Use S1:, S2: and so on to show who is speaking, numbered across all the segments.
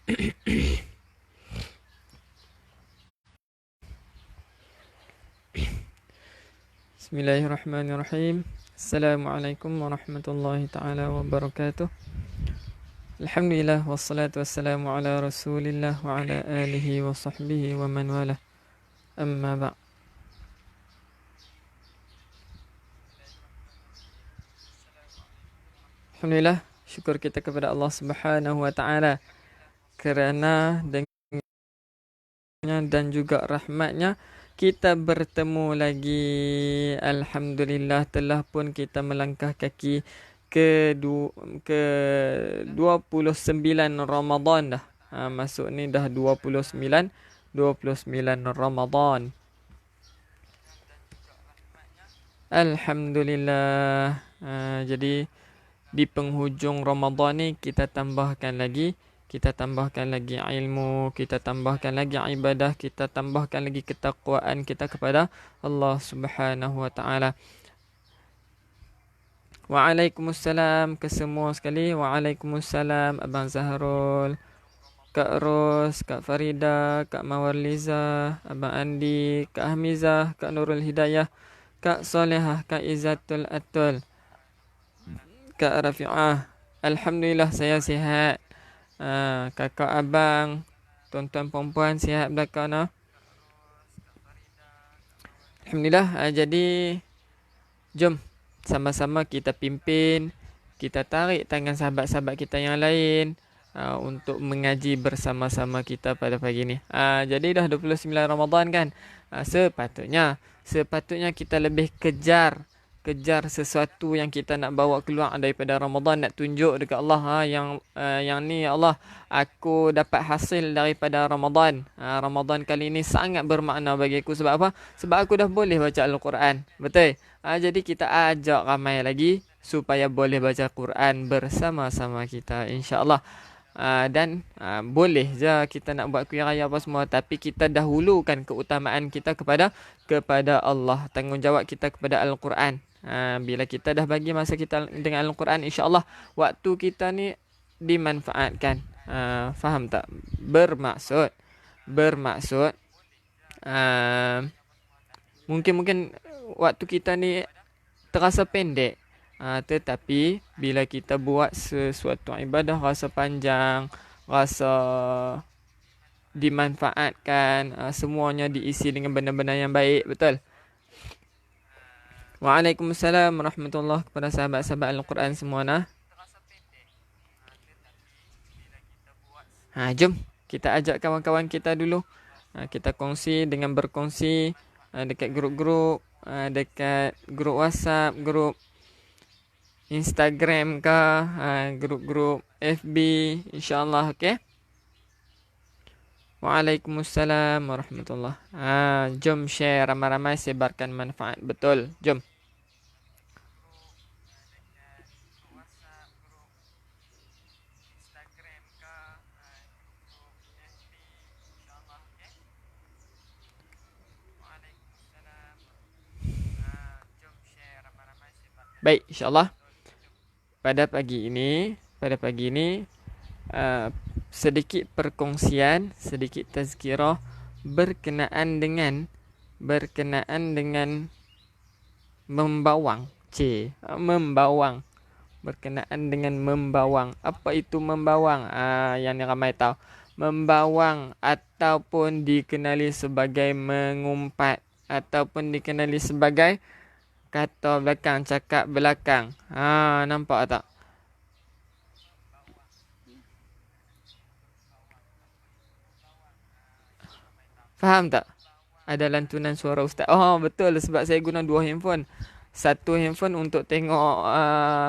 S1: Bismillahirrahmanirrahim. Assalamualaikum warahmatullahi taala wabarakatuh. Alhamdulillah wassalatu wassalamu ala Rasulillah wa ala alihi wa sahbihi wa man wala. Amma ba'. Alhamdulillah, syukur kita kepada Allah Subhanahu wa taala kerana dengannya dan juga rahmatnya kita bertemu lagi. Alhamdulillah, telah pun kita melangkah kaki ke 29 Ramadan dah. Masuk ni dah 29 Ramadan. Alhamdulillah. Jadi di penghujung Ramadan ni kita tambahkan lagi ilmu, kita tambahkan lagi ibadah, kita tambahkan lagi ketakwaan kita kepada Allah Subhanahu wa taala. Waalaikumsalam ke semua sekali. Waalaikumsalam Abang Zahrul, Kak Ros, Kak Farida, Kak Mawarliza, Abang Andi, Kak Hamizah, Kak Nurul Hidayah, Kak Solehah, Kak Izzatul Atul, Kak Rafi'ah. Alhamdulillah saya sihat. Kakak abang, tuan-tuan perempuan sihat belakang no? Alhamdulillah. Jadi jom sama-sama kita pimpin, kita tarik tangan sahabat-sahabat kita yang lain untuk mengaji bersama-sama kita pada pagi ni. Jadi dah 29 Ramadan kan. Sepatutnya kita lebih kejar sesuatu yang kita nak bawa keluar daripada Ramadan, nak tunjuk dekat Allah yang ni, ya Allah, aku dapat hasil daripada Ramadan. Ramadan kali ni sangat bermakna bagi aku. Sebab apa? Sebab aku dah boleh baca Al-Quran. Betul? Jadi kita ajak ramai lagi supaya boleh baca Quran bersama-sama kita, insya-Allah. Dan boleh je kita nak buat kuih raya apa semua, tapi kita dahulukan keutamaan kita kepada Allah, tanggungjawab kita kepada Al-Quran. Bila kita dah bagi masa kita dengan Al-Quran, insya-Allah waktu kita ni dimanfaatkan. Faham tak? Bermaksud mungkin waktu kita ni terasa pendek, tetapi bila kita buat sesuatu ibadah rasa panjang, rasa dimanfaatkan, semuanya diisi dengan benda-benda yang baik. Betul? Waalaikumsalam warahmatullahi kepada sahabat-sahabat Al-Quran semua nah. Jom kita ajak kawan-kawan kita dulu. Kita kongsi dengan berkongsi dekat grup-grup, dekat grup WhatsApp, grup Instagram ke, grup-grup FB, insya-Allah. Okey. Waalaikumsalam warahmatullahi. Jom share ramai-ramai, sebarkan manfaat. Betul. Jom. Baik, insya-Allah. Pada pagi ini sedikit perkongsian, sedikit tazkirah berkenaan dengan membawang. Membawang. Berkenaan dengan membawang. Apa itu membawang? Yang ni ramai tahu. Membawang ataupun dikenali sebagai mengumpat, ataupun dikenali sebagai kata belakang, cakap belakang. Nampak tak? Faham tak? Ada lantunan suara ustaz. Betul, sebab saya guna dua handphone. Satu handphone untuk tengok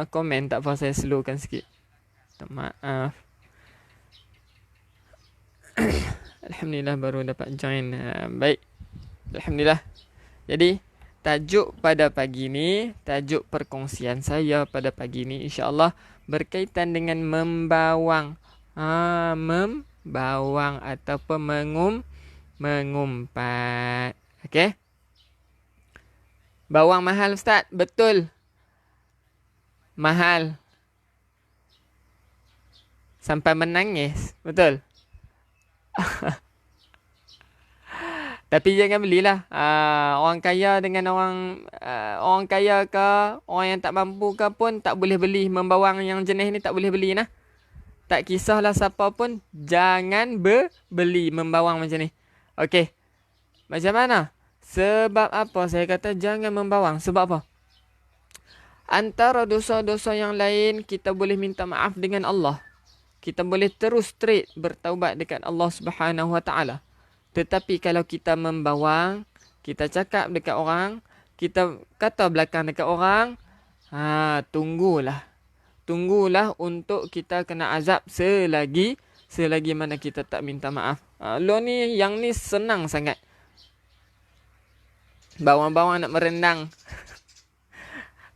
S1: komen, tak apa saya slowkan sikit. Maaf. Alhamdulillah baru dapat join. Baik. Alhamdulillah. Jadi tajuk pada pagi ni, tajuk perkongsian saya pada pagi ni, insya-Allah berkaitan dengan membawang. Membawang ataupun mengumpat. Okey. Bawang mahal ustaz? Betul. Mahal. Sampai menangis. Betul. Tapi jangan belilah. Orang kaya dengan orang kaya ke, orang yang tak mampu ke pun tak boleh beli. Membawang yang jenis ni tak boleh beli nah. Tak kisahlah siapa pun, jangan beli membawang macam ni. Okey. Macam mana? Sebab apa saya kata jangan membawang? Sebab apa? Antara dosa-dosa yang lain, kita boleh minta maaf dengan Allah. Kita boleh terus straight bertaubat dekat Allah Subhanahu Wa Taala. Tetapi kalau kita membawang, kita cakap dekat orang, kita kata belakang dekat orang, tunggulah. Tunggulah untuk kita kena azab selagi mana kita tak minta maaf. Lo ni, yang ni senang sangat. Bawang-bawang nak merendang.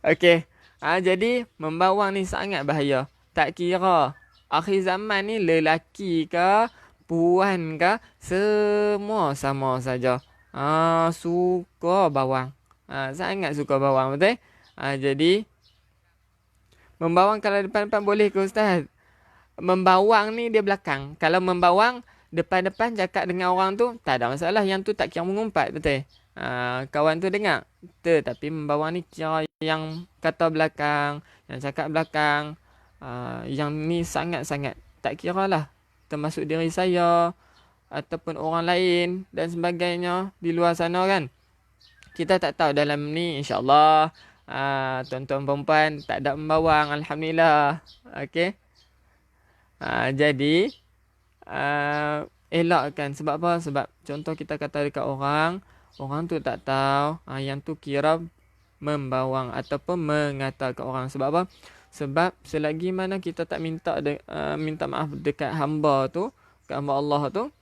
S1: Okey. Jadi membawang ni sangat bahaya. Tak kira akhir zaman ni lelaki ke, puan ke, semua sama saja. Suka bawang. Sangat suka bawang, betul? Jadi membawang kalau depan-depan boleh ke Ustaz? Membawang ni dia belakang. Kalau membawang depan-depan cakap dengan orang tu, tak ada masalah. Yang tu tak kira mengumpat, betul? Kawan tu dengar. Tapi membawang ni kira yang kata belakang, yang cakap belakang. Yang ni sangat-sangat tak kira lah. Termasuk diri saya ataupun orang lain dan sebagainya di luar sana kan. Kita tak tahu dalam ni, insyaAllah tuan-tuan perempuan tak ada membawang, Alhamdulillah. Okey. Jadi elakkan. Sebab apa? Sebab contoh kita kata dekat orang tu tak tahu, yang tu kira membawang ataupun mengata ke orang. Sebab apa? Sebab selagi mana kita tak minta maaf dekat hamba tu, dekat hamba Allah tu,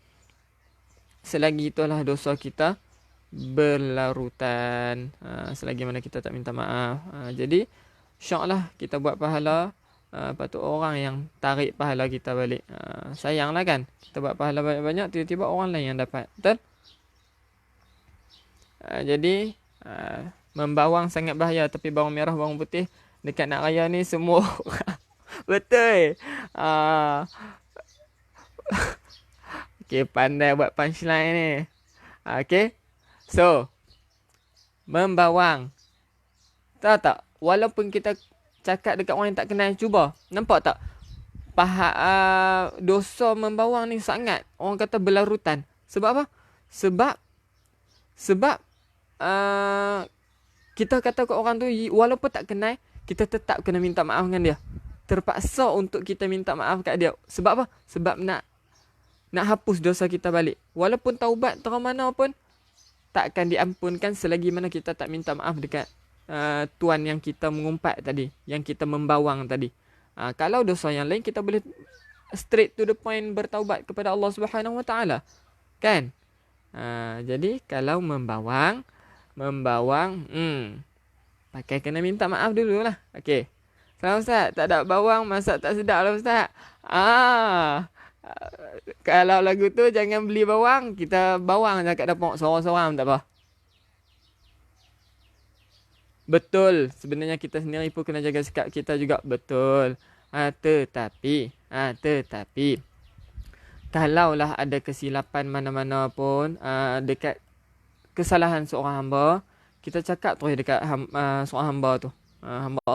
S1: selagi itulah dosa kita berlarutan. Selagi mana kita tak minta maaf. Jadi syoklah kita buat pahala. Patut orang yang tarik pahala kita balik. Sayanglah kan, kita buat pahala banyak-banyak, tiba-tiba orang lain yang dapat. Betul? Jadi membawang sangat bahaya. Tapi bawang merah, bawang putih dekat nak raya ni semua orang betul. Okay, pandai buat punchline ni. Okay. So, membawang. Tahu tak? Walaupun kita cakap dekat orang yang tak kenal, cuba. Nampak tak? Dosa membawang ni sangat, orang kata, berlarutan. Sebab apa? Sebab kita kata ke orang tu, walaupun tak kenal, kita tetap kena minta maaf dengan dia. Terpaksa untuk kita minta maaf kat dia. Sebab apa? Sebab nak hapus dosa kita balik. Walaupun taubat terang mana pun, tak akan diampunkan selagi mana kita tak minta maaf dekat tuan yang kita mengumpat tadi, yang kita membawang tadi. Kalau dosa yang lain, kita boleh straight to the point bertaubat kepada Allah Subhanahu Wa Taala. Kan? Jadi kalau membawang, pakai kena minta maaf dulu lah. Okey. Salam Ustaz, tak ada bawang masak tak sedap lah Ustaz. Kalau lagu tu jangan beli bawang, kita bawang je kat dapur seorang-seorang, tak apa. Betul, sebenarnya kita sendiri pun kena jaga sikap kita juga, betul. Tetapi kalaulah ada kesilapan mana-mana pun dekat kesalahan seorang hamba, kita cakap terus dekat seorang hamba tu. Hamba,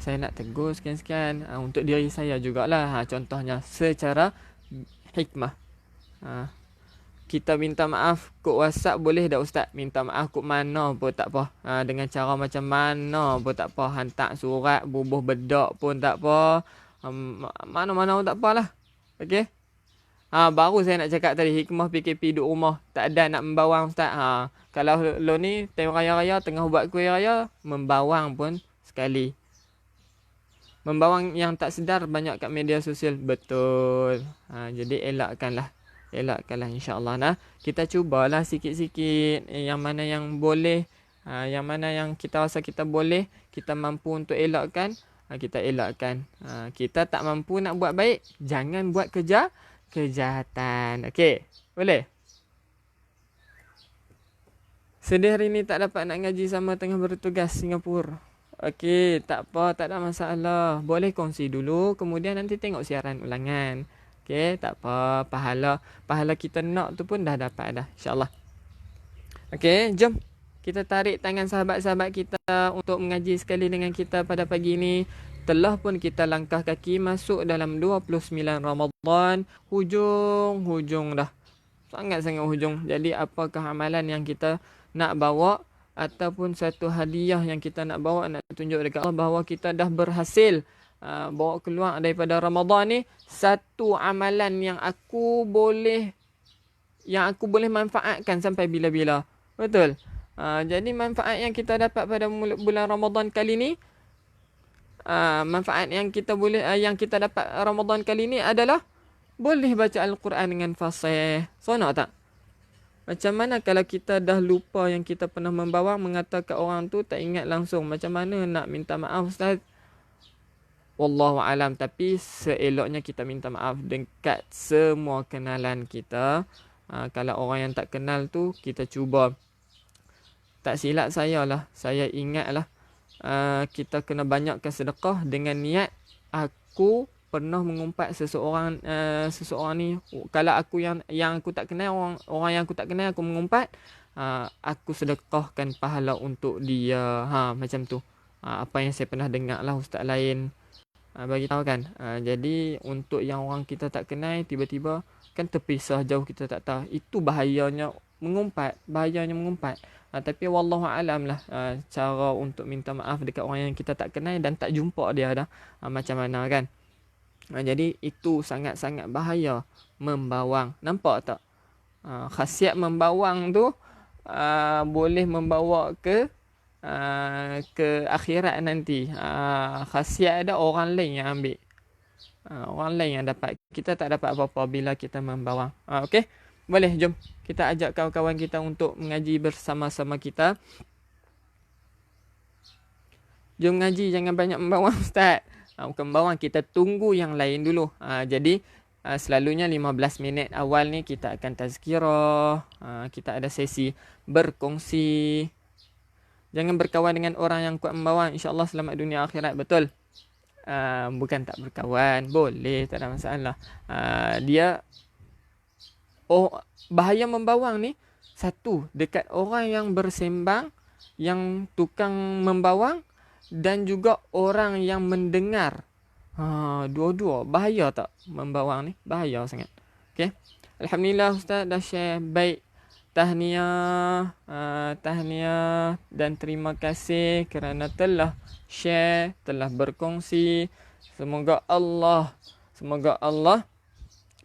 S1: saya nak tegur sekian-sekian untuk diri saya jugalah. Contohnya secara hikmah. Kita minta maaf kod WhatsApp boleh tak Ustaz? Minta maaf kod mana pun tak apa. Dengan cara macam mana pun tak apa. Hantar surat, bubuh bedak pun tak apa. Mana-mana pun tak apalah. Okey? Baru saya nak cakap tadi, hikmah PKP duduk rumah. Tak ada nak membawang Ustaz. Kalau lo ni time raya-raya tengah buat kuih raya, membawang pun sekali. Membawang yang tak sedar banyak kat media sosial. Betul. Jadi elakkanlah insya-Allah. Kita cubalah sikit-sikit yang mana yang boleh, yang mana yang kita rasa kita boleh, kita mampu untuk elakkan, kita elakkan. Kita tak mampu nak buat baik, jangan buat kejahatan. Okey, boleh? Sedih hari ni tak dapat nak ngaji sama tengah bertugas Singapura. Okey, tak apa, tak ada masalah. Boleh kongsi dulu, kemudian nanti tengok siaran ulangan. Okey, tak apa. Pahala kita nak tu pun dah dapat dah, insya-Allah. Okey, jom kita tarik tangan sahabat-sahabat kita untuk mengaji sekali dengan kita pada pagi ini. Telah pun kita langkah kaki masuk dalam 29 Ramadan. Hujung dah. Sangat-sangat hujung. Jadi apakah amalan yang kita nak bawa ataupun satu hadiah yang kita nak bawa, nak tunjuk dekat Allah bahawa kita dah berhasil bawa keluar daripada Ramadan ni. Satu amalan yang aku boleh manfaatkan sampai bila-bila. Betul. Jadi manfaat yang kita dapat pada bulan Ramadan kali ni, manfaat yang kita dapat Ramadan kali ni adalah boleh baca Al-Quran dengan fasih. Seronok tak? Macam mana kalau kita dah lupa yang kita pernah membawa, mengatakan orang tu tak ingat langsung. Macam mana nak minta maaf, Ustaz? Wallahu alam. Tapi seeloknya kita minta maaf dekat semua kenalan kita. Kalau orang yang tak kenal tu, kita cuba. Tak silap saya ingatlah kita kena banyakkan sedekah dengan niat aku pernah mengumpat seseorang ni. Kalau aku yang aku tak kenal, orang yang aku tak kenal aku mengumpat, aku sedekahkan pahala untuk dia. Macam tu. Apa yang saya pernah dengar lah ustaz lain bagi tahu kan. Jadi untuk yang orang kita tak kenal tiba-tiba kan terpisah jauh, kita tak tahu. Itu bahayanya mengumpat. Tapi wallahu alam lah cara untuk minta maaf dekat orang yang kita tak kenal dan tak jumpa dia dah. Macam mana kan. Jadi itu sangat-sangat bahaya membawang. Nampak tak? Khasiat membawang tu boleh membawa ke akhirat nanti. Khasiat ada orang lain yang ambil. Orang lain yang dapat. Kita tak dapat apa-apa bila kita membawang. Okey? Boleh, jom kita ajak kawan-kawan kita untuk mengaji bersama-sama kita. Jom mengaji, jangan banyak membawang ustaz. Bukan membawang, kita tunggu yang lain dulu. Jadi selalunya 15 minit awal ni kita akan tazkirah. Kita ada sesi berkongsi. Jangan berkawan dengan orang yang kuat membawang. InsyaAllah selamat dunia akhirat. Betul? Bukan tak berkawan. Boleh, tak ada masalah. Bahaya membawang ni, satu, dekat orang yang bersembang, yang tukang membawang, dan juga orang yang mendengar. Dua-dua. Bahaya tak membawang ni? Bahaya sangat. Okay. Alhamdulillah Ustaz dah share baik. Tahniah dan terima kasih kerana telah share, telah berkongsi. Semoga Allah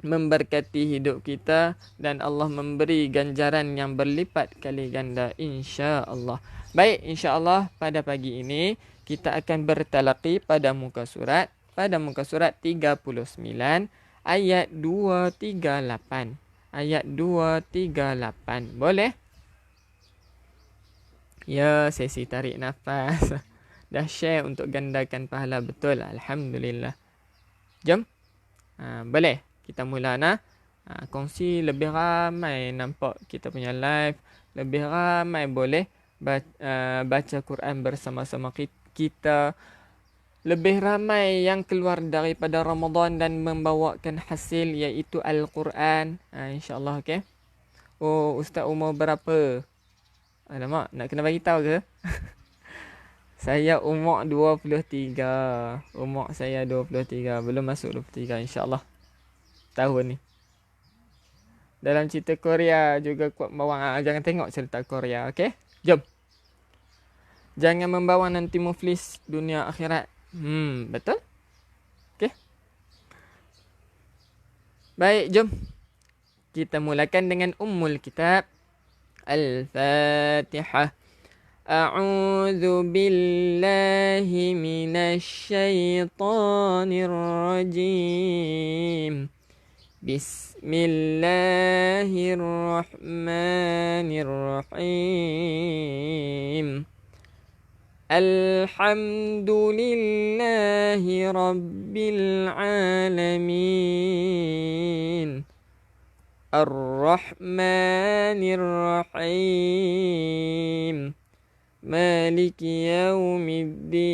S1: memberkati hidup kita dan Allah memberi ganjaran yang berlipat kali ganda, insya-Allah. Baik, insya-Allah pada pagi ini kita akan bertalaqi pada muka surat 39 ayat 238. Ayat 238. Boleh? Ya, sesi tarik nafas. Dah share untuk gandakan pahala, betul. Alhamdulillah. Jom. Boleh. Kita mula kongsi lebih ramai nampak kita punya live. Lebih ramai boleh baca Quran bersama-sama kita. Lebih ramai yang keluar daripada Ramadan dan membawakan hasil iaitu Al-Quran. InsyaAllah, okey. Oh, Ustaz umur berapa? Alamak, nak kena bagi tahu ke? Saya umur 23. Umur saya 23. Belum masuk 23 insyaAllah. Tahun ni. Dalam cerita Korea juga kuat membawang. Jangan tengok cerita Korea, okey? Jom. Jangan membawang nanti muflis dunia akhirat. Betul? Okey. Baik, jom. Kita mulakan dengan Ummul Kitab. Al-Fatihah. A'udzu billahi minasy syaithanir rajim. Bismillahirrahmanirrahim. Alhamdulillahi rabbil alamin. Ar-Rahmanir-Rahim. Maliki yaumiddin.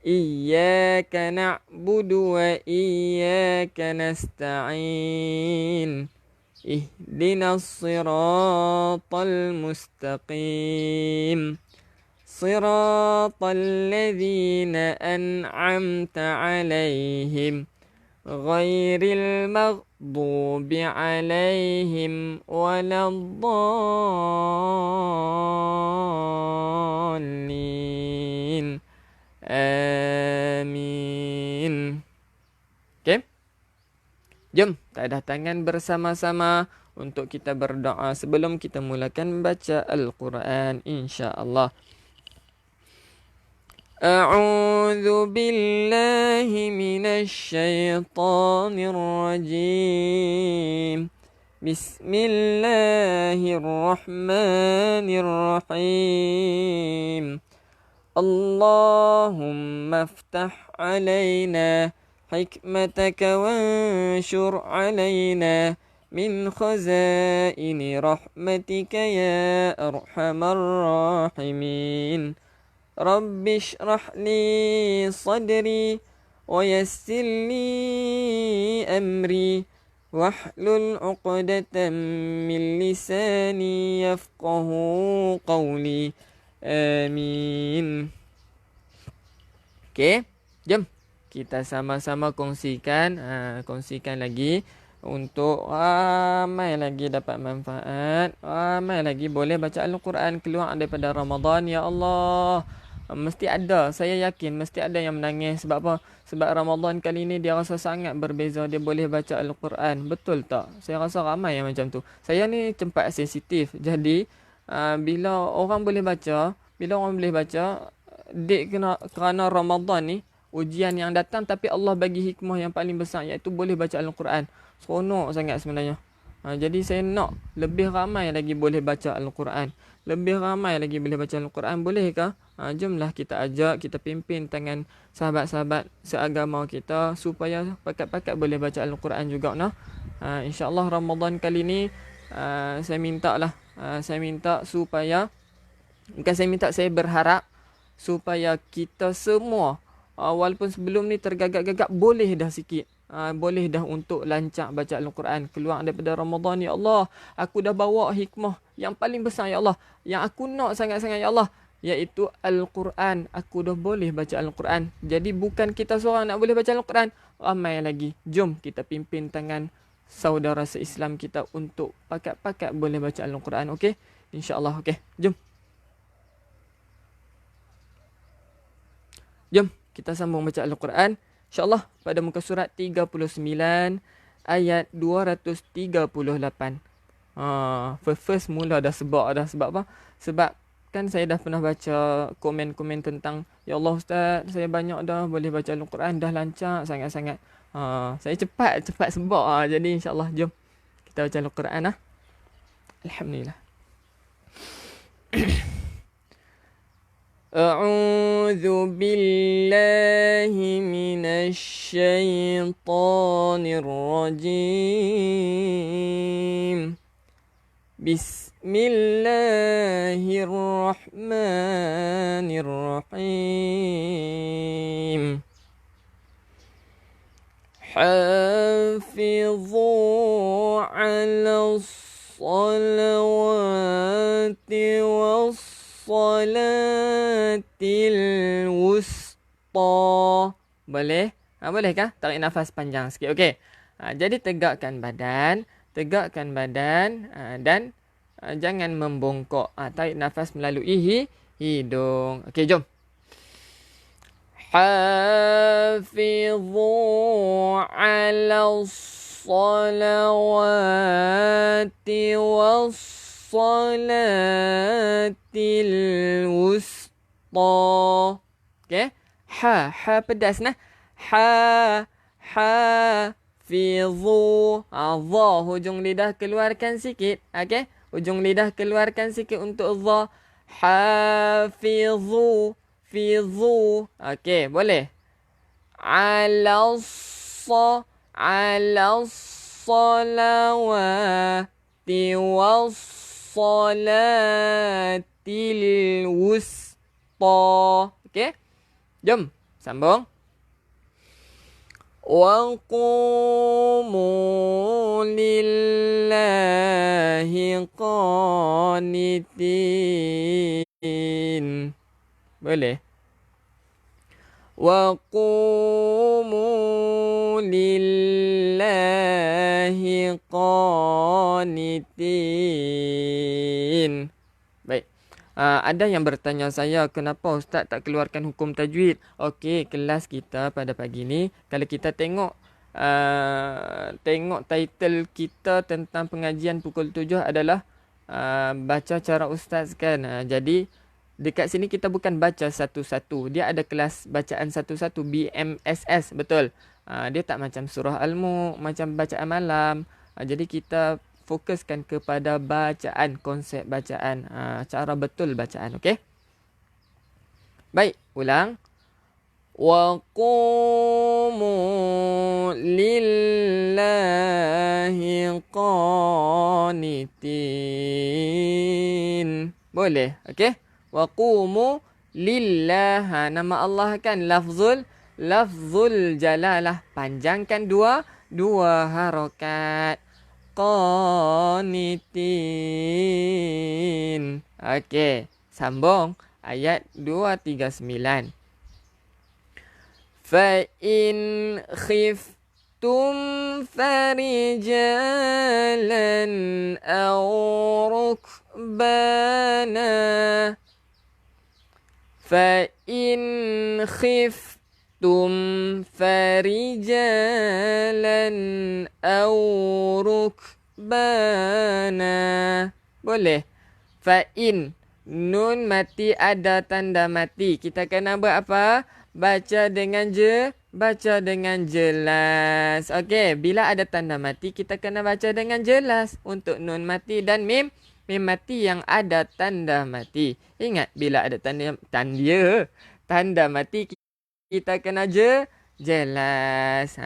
S1: Iyyaka na'budu wa iyyaka nasta'in. Ihdinas siratal mustaqim. Siratal ladzina an'amta 'alaihim ghairil maghdubi 'alaihim waladdallin. Amin. Okay. Jom, tadah tangan bersama-sama untuk kita berdoa sebelum kita mulakan membaca Al-Quran, insya-Allah. A'udzu billahi minasy syaithanir rajim. Bismillahirrahmanirrahim. Allahumma aftah alaina hikmataka wanshur alaina min khazaini rahmatika ya arhamar rahimin. Rabbi shrah li sadri wa yassir li amri wahlul 'uqdatam min lisani yafqahu qawli. Amin. Okey, jom kita sama-sama kongsikan lagi untuk ramai lagi dapat manfaat, ramai lagi boleh baca Al-Quran keluar daripada Ramadan. Ya Allah, mesti ada, saya yakin mesti ada yang menangis. Sebab apa? Sebab Ramadan kali ni dia rasa sangat berbeza, dia boleh baca Al-Quran. Betul tak? Saya rasa ramai yang macam tu. Saya ni cepat sensitif, jadi bila orang boleh baca, dek kerana Ramadan ni ujian yang datang, tapi Allah bagi hikmah yang paling besar, iaitu boleh baca Al-Quran. Seronok sangat sebenarnya. Jadi saya nak lebih ramai lagi boleh baca Al-Quran. Lebih ramai lagi boleh baca Al-Quran. Bolehkah? Jomlah kita ajak, kita pimpin tangan sahabat-sahabat seagama kita supaya pakat-pakat boleh baca Al-Quran juga. InsyaAllah Ramadan kali ni saya minta supaya, bukan saya minta, saya berharap supaya kita semua, walaupun sebelum ni tergagap-gagap, boleh dah sikit. Boleh dah untuk lancar baca Al-Quran keluar daripada Ramadan. Ya Allah, aku dah bawa hikmah yang paling besar, Ya Allah, yang aku nak sangat-sangat, Ya Allah, iaitu Al-Quran. Aku dah boleh baca Al-Quran. Jadi bukan kita seorang nak boleh baca Al-Quran, ramai lagi. Jom kita pimpin tangan saudara se-Islam kita untuk pakat-pakat boleh baca Al-Quran. Okey, insya-Allah. Okey, jom kita sambung baca Al-Quran, insya-Allah, pada muka surat 39 ayat 238. First mula dah sebab dah. Sebab apa? Sebab kan saya dah pernah baca komen-komen tentang, ya Allah Ustaz, saya banyak dah boleh baca Al-Quran, dah lancar sangat-sangat. Saya cepat sebab. Jadi insya-Allah jom kita baca Al-Quran. Alhamdulillah. A'udzu billahi minasy syaithanir rajim. Bismillahirrahmanirrahim. Hafizu 'alas salawati was salatil wusta. Boleh? Bolehkah? Tarik nafas panjang sikit. Okey. Jadi tegakkan badan dan jangan membongkok. Tarik nafas melalui hidung. Okey, jom. Hafizu 'alas salawati was salatil wusta. Okey. Ha pedas nah. Hafizu. Dha, hujung lidah keluarkan sikit. Okey. Hujung lidah keluarkan sikit untuk dha. Hafizu. Fizu. Okey, boleh. Alas salawati was salatil wusta. Okey. Jom Sambung. Wa qumu lillahi qanitin. Boleh? Wa qumu lillahi qanitin. Baik. Ada yang bertanya saya, kenapa Ustaz tak keluarkan hukum tajwid? Okey, kelas kita pada pagi ni, kalau kita tengok title kita tentang pengajian pukul 7 adalah baca cara Ustaz kan. Jadi dekat sini kita bukan baca satu-satu. Dia ada kelas bacaan satu-satu, BMSS, betul. Dia tak macam surah Al-Mulk, macam bacaan malam. Jadi kita fokuskan kepada bacaan, konsep bacaan, cara betul bacaan, okey? Baik, ulang. Wa qumu lillahi qanitin. Boleh, okey? Wa qumu lillah, nama Allah kan lafzul jalalah, panjangkan dua harakat. Qanitin. Okey, sambung ayat 239. Fa in khiftum farijalan aw rukbana. Fa in khiftum farijalan aw rukbana. Boleh. Fa in, nun mati ada tanda mati. Kita kena buat apa? Baca dengan jelas. Okey, bila ada tanda mati kita kena baca dengan jelas untuk nun mati dan mim mati yang ada tanda mati. Ingat, bila ada tanda mati kita kena jelas.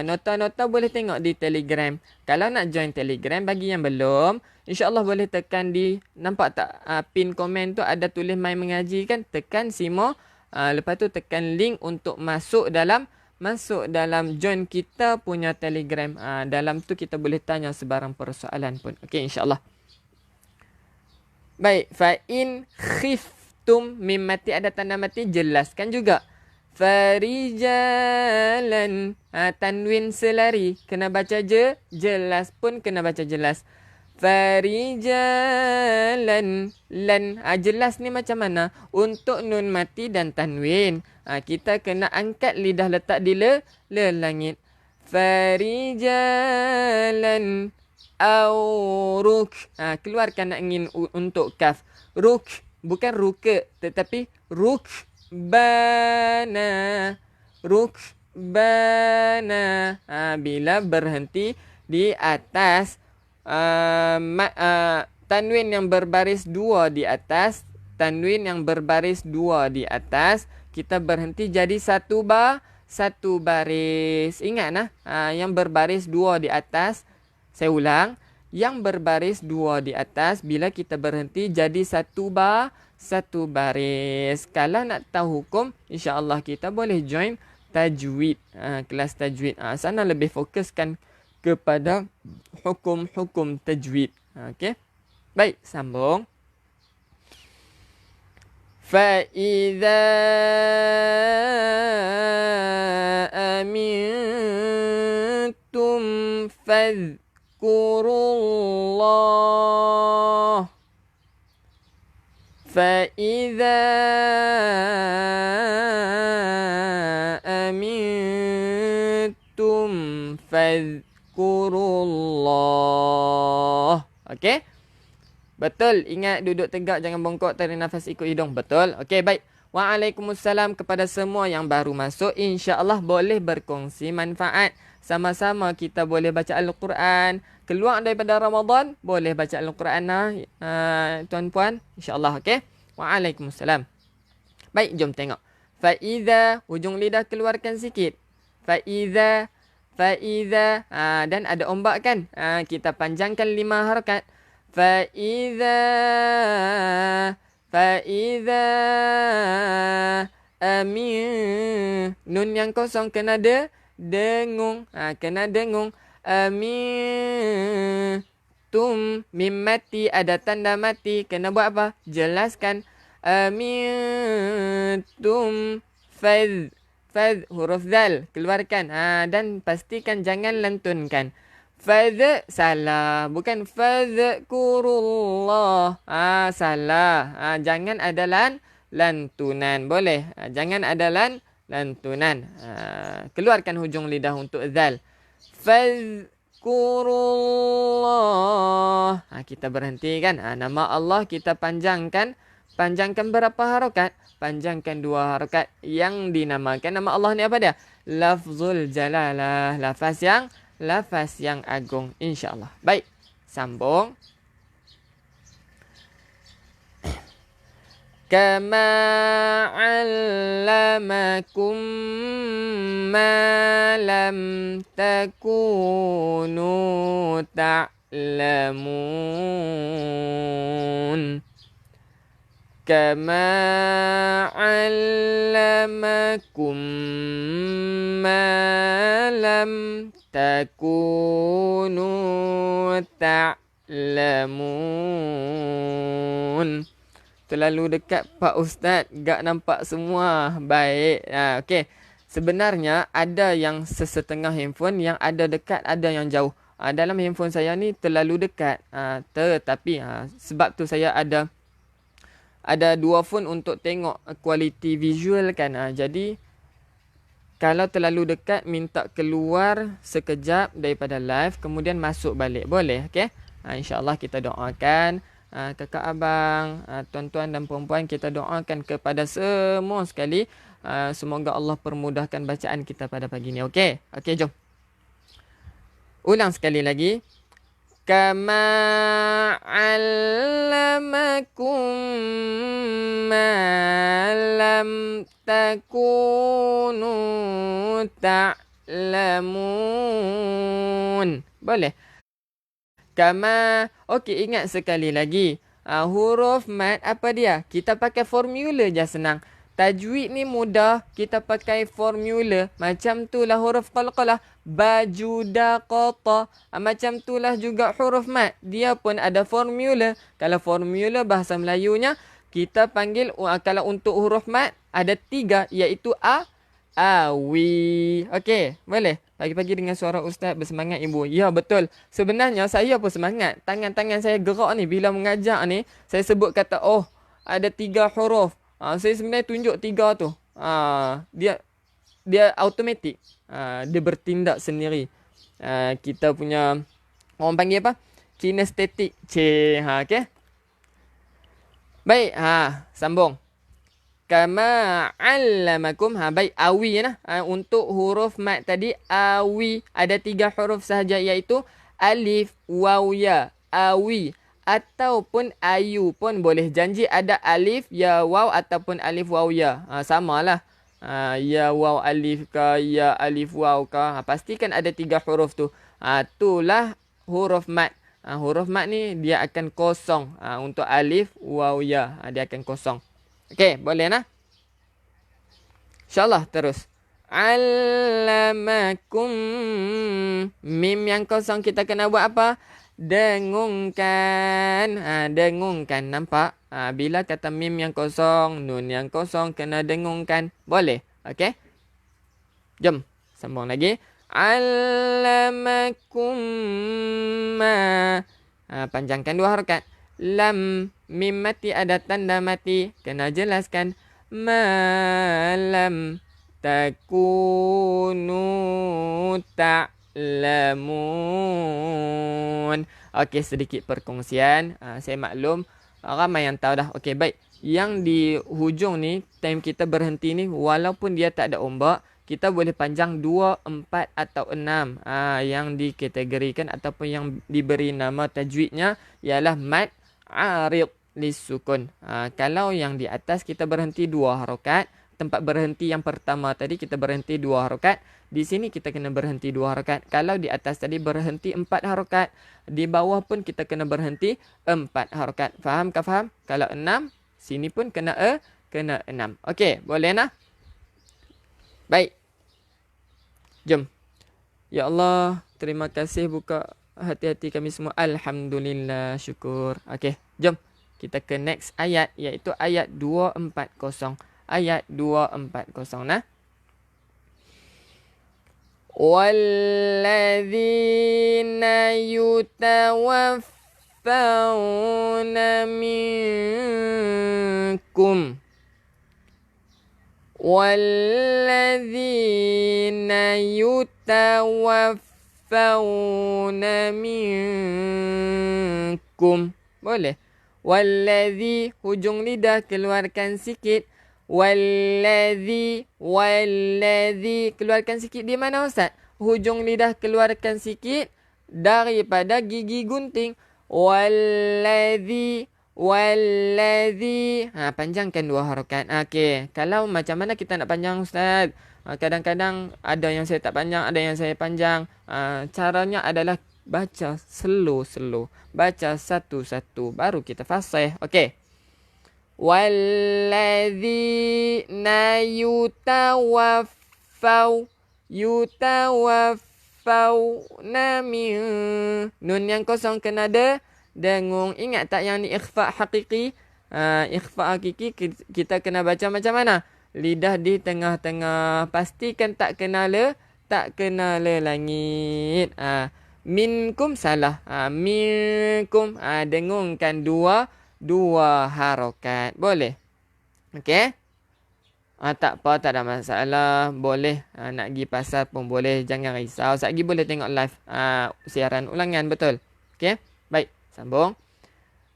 S1: Nota-nota boleh tengok di Telegram. Kalau nak join Telegram, bagi yang belum, insya-Allah boleh tekan di, nampak tak pin komen tu ada tulis mai mengaji kan? Tekan Simo. Lepas tu tekan link untuk masuk dalam join kita punya Telegram. Dalam tu kita boleh tanya sebarang persoalan pun. Okey, insya-Allah. Baik, fa in khiftum, mim mati ada tanda mati, jelaskan juga. Farijalan, tanwin selari, kena baca jelas pun kena baca jelas. Farijalan, lan, jelas ni macam mana? Untuk nun mati dan tanwin, kita kena angkat lidah letak di langit. Farijalan auruk, keluarkan angin untuk kaf. Ruk, bukan ruka, tetapi ruk bana. Ruk bana. Bila berhenti di atas tanwin yang berbaris dua di atas, kita berhenti jadi satu baris. Ingat yang berbaris dua di atas. Saya ulang, yang berbaris dua di atas, bila kita berhenti jadi satu baris. Kalau nak tahu hukum, insya-Allah kita boleh join tajwid, kelas tajwid. Sana lebih fokuskan kepada hukum-hukum tajwid. Okey. Baik, sambung. Fa idza amintum fadhkurullah. Fa idza amintum fadhkurullah. Okey? Betul. Ingat, duduk tegak, jangan bongkok, tarik nafas ikut hidung. Betul? Okey, baik. Waalaikumsalam kepada semua yang baru masuk. InsyaAllah boleh berkongsi manfaat. Sama-sama kita boleh baca Al-Quran. Keluar daripada Ramadan, boleh baca Al-Quran tuan-puan. InsyaAllah, okey? Waalaikumsalam. Baik, jom tengok. Fa'idha, hujung lidah keluarkan sikit. Fa'idha. Dan ada ombak kan? Kita panjangkan 5 harakat. Fa'idha Nun yang kosong kena dengung. Kena dengung. Tum. Mim mati ada tanda mati. Kena buat apa? Jelaskan. Tum. Fadh. Huruf zal. Keluarkan. Dan pastikan jangan lantunkan. Fadh salah. Bukan fadhkurullah. Salah. Jangan ada lantunan. Boleh. Jangan ada lantunan. Keluarkan hujung lidah untuk zal. Fadhkurullah. Kita berhenti kan. Nama Allah kita panjangkan. Panjangkan berapa harokat? Panjangkan 2 harokat. Yang dinamakan nama Allah ni apa dia? Lafzul jalalah. Lafaz yang agung. InsyaAllah. Baik. Sambung. Kama allamakum ma lam takunu ta'lamun. Kama allamakum ma lam takunu ta'lamun. Terlalu dekat Pak Ustaz, gak nampak semua. Baik. Okey. Sebenarnya ada yang sesetengah handphone, yang ada dekat, ada yang jauh. Dalam handphone saya ni terlalu dekat. Tetapi sebab tu saya ada 2 phone untuk tengok kualiti visual kan. Jadi kalau terlalu dekat, minta keluar sekejap daripada live, kemudian masuk balik. Boleh? Okey. InsyaAllah kita doakan kakak abang, tuan-tuan dan puan-puan, kita doakan kepada semua sekali. Semoga Allah permudahkan bacaan kita pada pagi ni. Okey? Okey, jom. Ulang sekali lagi. Kama allamakum ma lam takunu ta'lamun. Boleh? Kama. Okey, ingat sekali lagi. Huruf mat apa dia? Kita pakai formula je, senang. Tajwid ni mudah. Kita pakai formula. Macam tu lah huruf qalqalah. Baju daqata. Macam tu lah juga huruf mat. Dia pun ada formula. Kalau formula bahasa Melayunya, kita panggil, kalau untuk huruf mat, ada 3, iaitu awi. Okey, boleh? Pagi-pagi dengan suara ustaz bersemangat ibu. Ya, betul. Sebenarnya saya pun semangat. Tangan-tangan saya gerak ni bila mengajar ni. Saya sebut kata, ada 3 huruf. Saya sebenarnya tunjuk 3 tu. Dia automatik. Dia bertindak sendiri. Kita punya, orang panggil apa? Kinestetik. Okey. Baik, sambung. Kama allamakum. Baik, awi lah. Untuk huruf mat tadi, awi. Ada 3 huruf sahaja, iaitu alif, waw, ya. Awi. Ataupun ayu pun boleh. Janji ada alif, ya, waw ataupun alif, waw, ya. Samalah. Ya, waw, alif ke, ya, alif, waw ke. Pastikan ada 3 huruf tu. Itulah huruf mat. Huruf mat ni dia akan kosong. Untuk alif, waw, ya. Dia akan kosong. Okey, boleh nah? InsyaAllah terus. Allamakum. Mim yang kosong kita kena buat apa? Dengungkan. Dengungkan, nampak? Bila kata mim yang kosong, nun yang kosong, kena dengungkan. Boleh? Okey? Jom, sambung lagi. Allamakum ma. Panjangkan 2 harakat. Lam. Mim mati ada tanda mati. Kena jelaskan. Malam takunu ta'lamun. Okey, sedikit perkongsian. Saya maklum ramai yang tahu dah. Okey, baik. Yang di hujung ni, time kita berhenti ni, walaupun dia tak ada ombak, kita boleh panjang 2, 4 atau 6. Yang dikategorikan ataupun yang diberi nama tajwidnya ialah mad arid lisukun. Kalau yang di atas kita berhenti 2 harakat, tempat berhenti yang pertama tadi kita berhenti 2 harakat, di sini kita kena berhenti 2 harakat. Kalau di atas tadi berhenti 4 harakat, di bawah pun kita kena berhenti 4 harakat. Faham ke faham? Kalau 6, sini pun kena 6. Okey, boleh nah? Baik. Jom. Ya Allah, terima kasih buka hati-hati kami semua. Alhamdulillah, syukur. Okey, jom. Kita ke next ayat, iaitu ayat 240. Ayat 240 nah. Walladzina yutawaffawna minkum. Walladzina yutawaffawna minkum. Boleh. Walladzi, hujung lidah keluarkan sikit. Walladzi keluarkan sikit di mana Ustaz? Hujung lidah keluarkan sikit daripada gigi gunting. Walladzi panjangkan dua harakat. Okey, kalau macam mana kita nak panjang Ustaz? Kadang-kadang ada yang saya tak panjang, ada yang saya panjang. Caranya adalah baca slow. Baca satu-satu baru kita fasih. Okey. Walladzina yutawaffawna min. Nun yang kosong kena ada dengung. Ingat tak yang ni ikhfa hakiki? Ikhfa hakiki kita kena baca macam mana? Lidah di tengah-tengah. Pastikan tak kena le langit. Minkum salah. Minkum dengungkan dua harokat. Boleh? Okey? Tak apa, tak ada masalah. Boleh nak pergi pasar pun boleh. Jangan risau. Sekejap lagi boleh tengok live siaran ulangan. Betul? Okey? Baik. Sambung.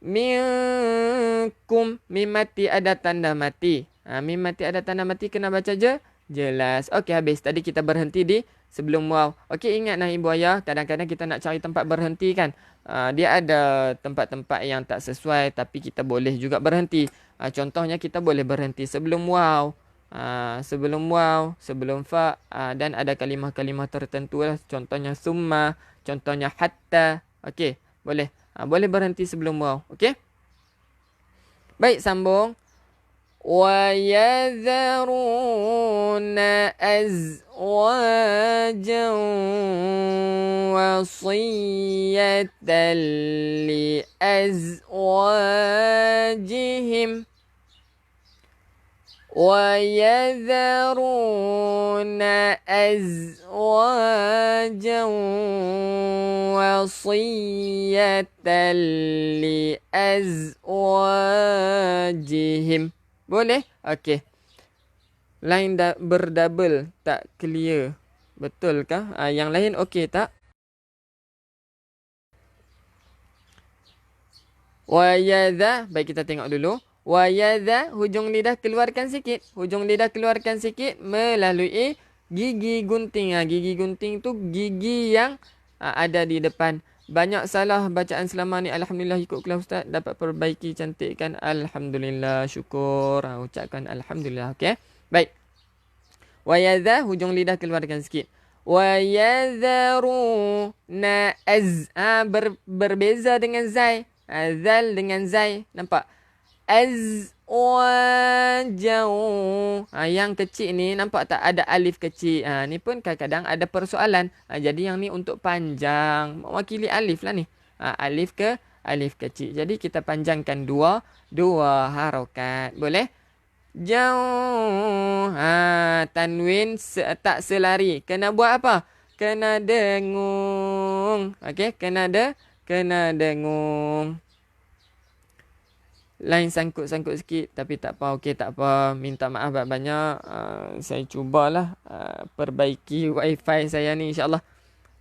S1: Minkum. Mim mati ada tanda mati. Mim mati ada tanda mati. Kena baca je. Jelas. Okey, habis. Tadi kita berhenti di sebelum waw. Okey, ingat nah ibu ayah. Kadang-kadang kita nak cari tempat berhenti kan. Dia ada tempat-tempat yang tak sesuai. Tapi kita boleh juga berhenti. Contohnya kita boleh berhenti sebelum waw. Sebelum waw. Sebelum fa. Dan ada kalimah-kalimah tertentu lah. Contohnya summa. Contohnya hatta. Okey, boleh. Boleh berhenti sebelum waw. Okey? Baik, sambung. وَيَذَرُونَ أَزْوَاجًا وَصِيَّةً لِأَزْوَاجِهِمْ وَيَذَرُونَ أَزْوَاجًا وَصِيَّةً لِأَزْوَاجِهِمْ. Boleh? Okey. Line berdouble tak clear. Betulkah? Yang lain okey tak? Wayadha. Baik, kita tengok dulu. Wayadha, hujung lidah keluarkan sikit. Hujung lidah keluarkan sikit melalui gigi gunting. Gigi gunting tu gigi yang ada di depan. Banyak salah bacaan selama ni. Alhamdulillah, ikut kelas Ustaz. Dapat perbaiki, cantikkan. Alhamdulillah, syukur. Ucapkan Alhamdulillah. Okey. Baik. Wayadha, hujung lidah keluarkan sikit. Wayadharuna berbeza dengan zai. Zal dengan zai. Nampak? Azwajau. Yang kecil ni nampak tak ada alif kecil. Ni pun kadang-kadang ada persoalan. Jadi yang ni untuk panjang. Mewakili alif lah ni. Alif ke alif kecil. Jadi kita panjangkan dua harokat. Boleh? Jauh. Tanwin tak selari. Kena buat apa? Kena dengung. Okey, kena dengung. Line sangkut-sangkut sikit. Tapi tak apa. Okey, tak apa. Minta maaf banyak-banyak. Saya cubalah perbaiki wifi saya ni, insyaAllah.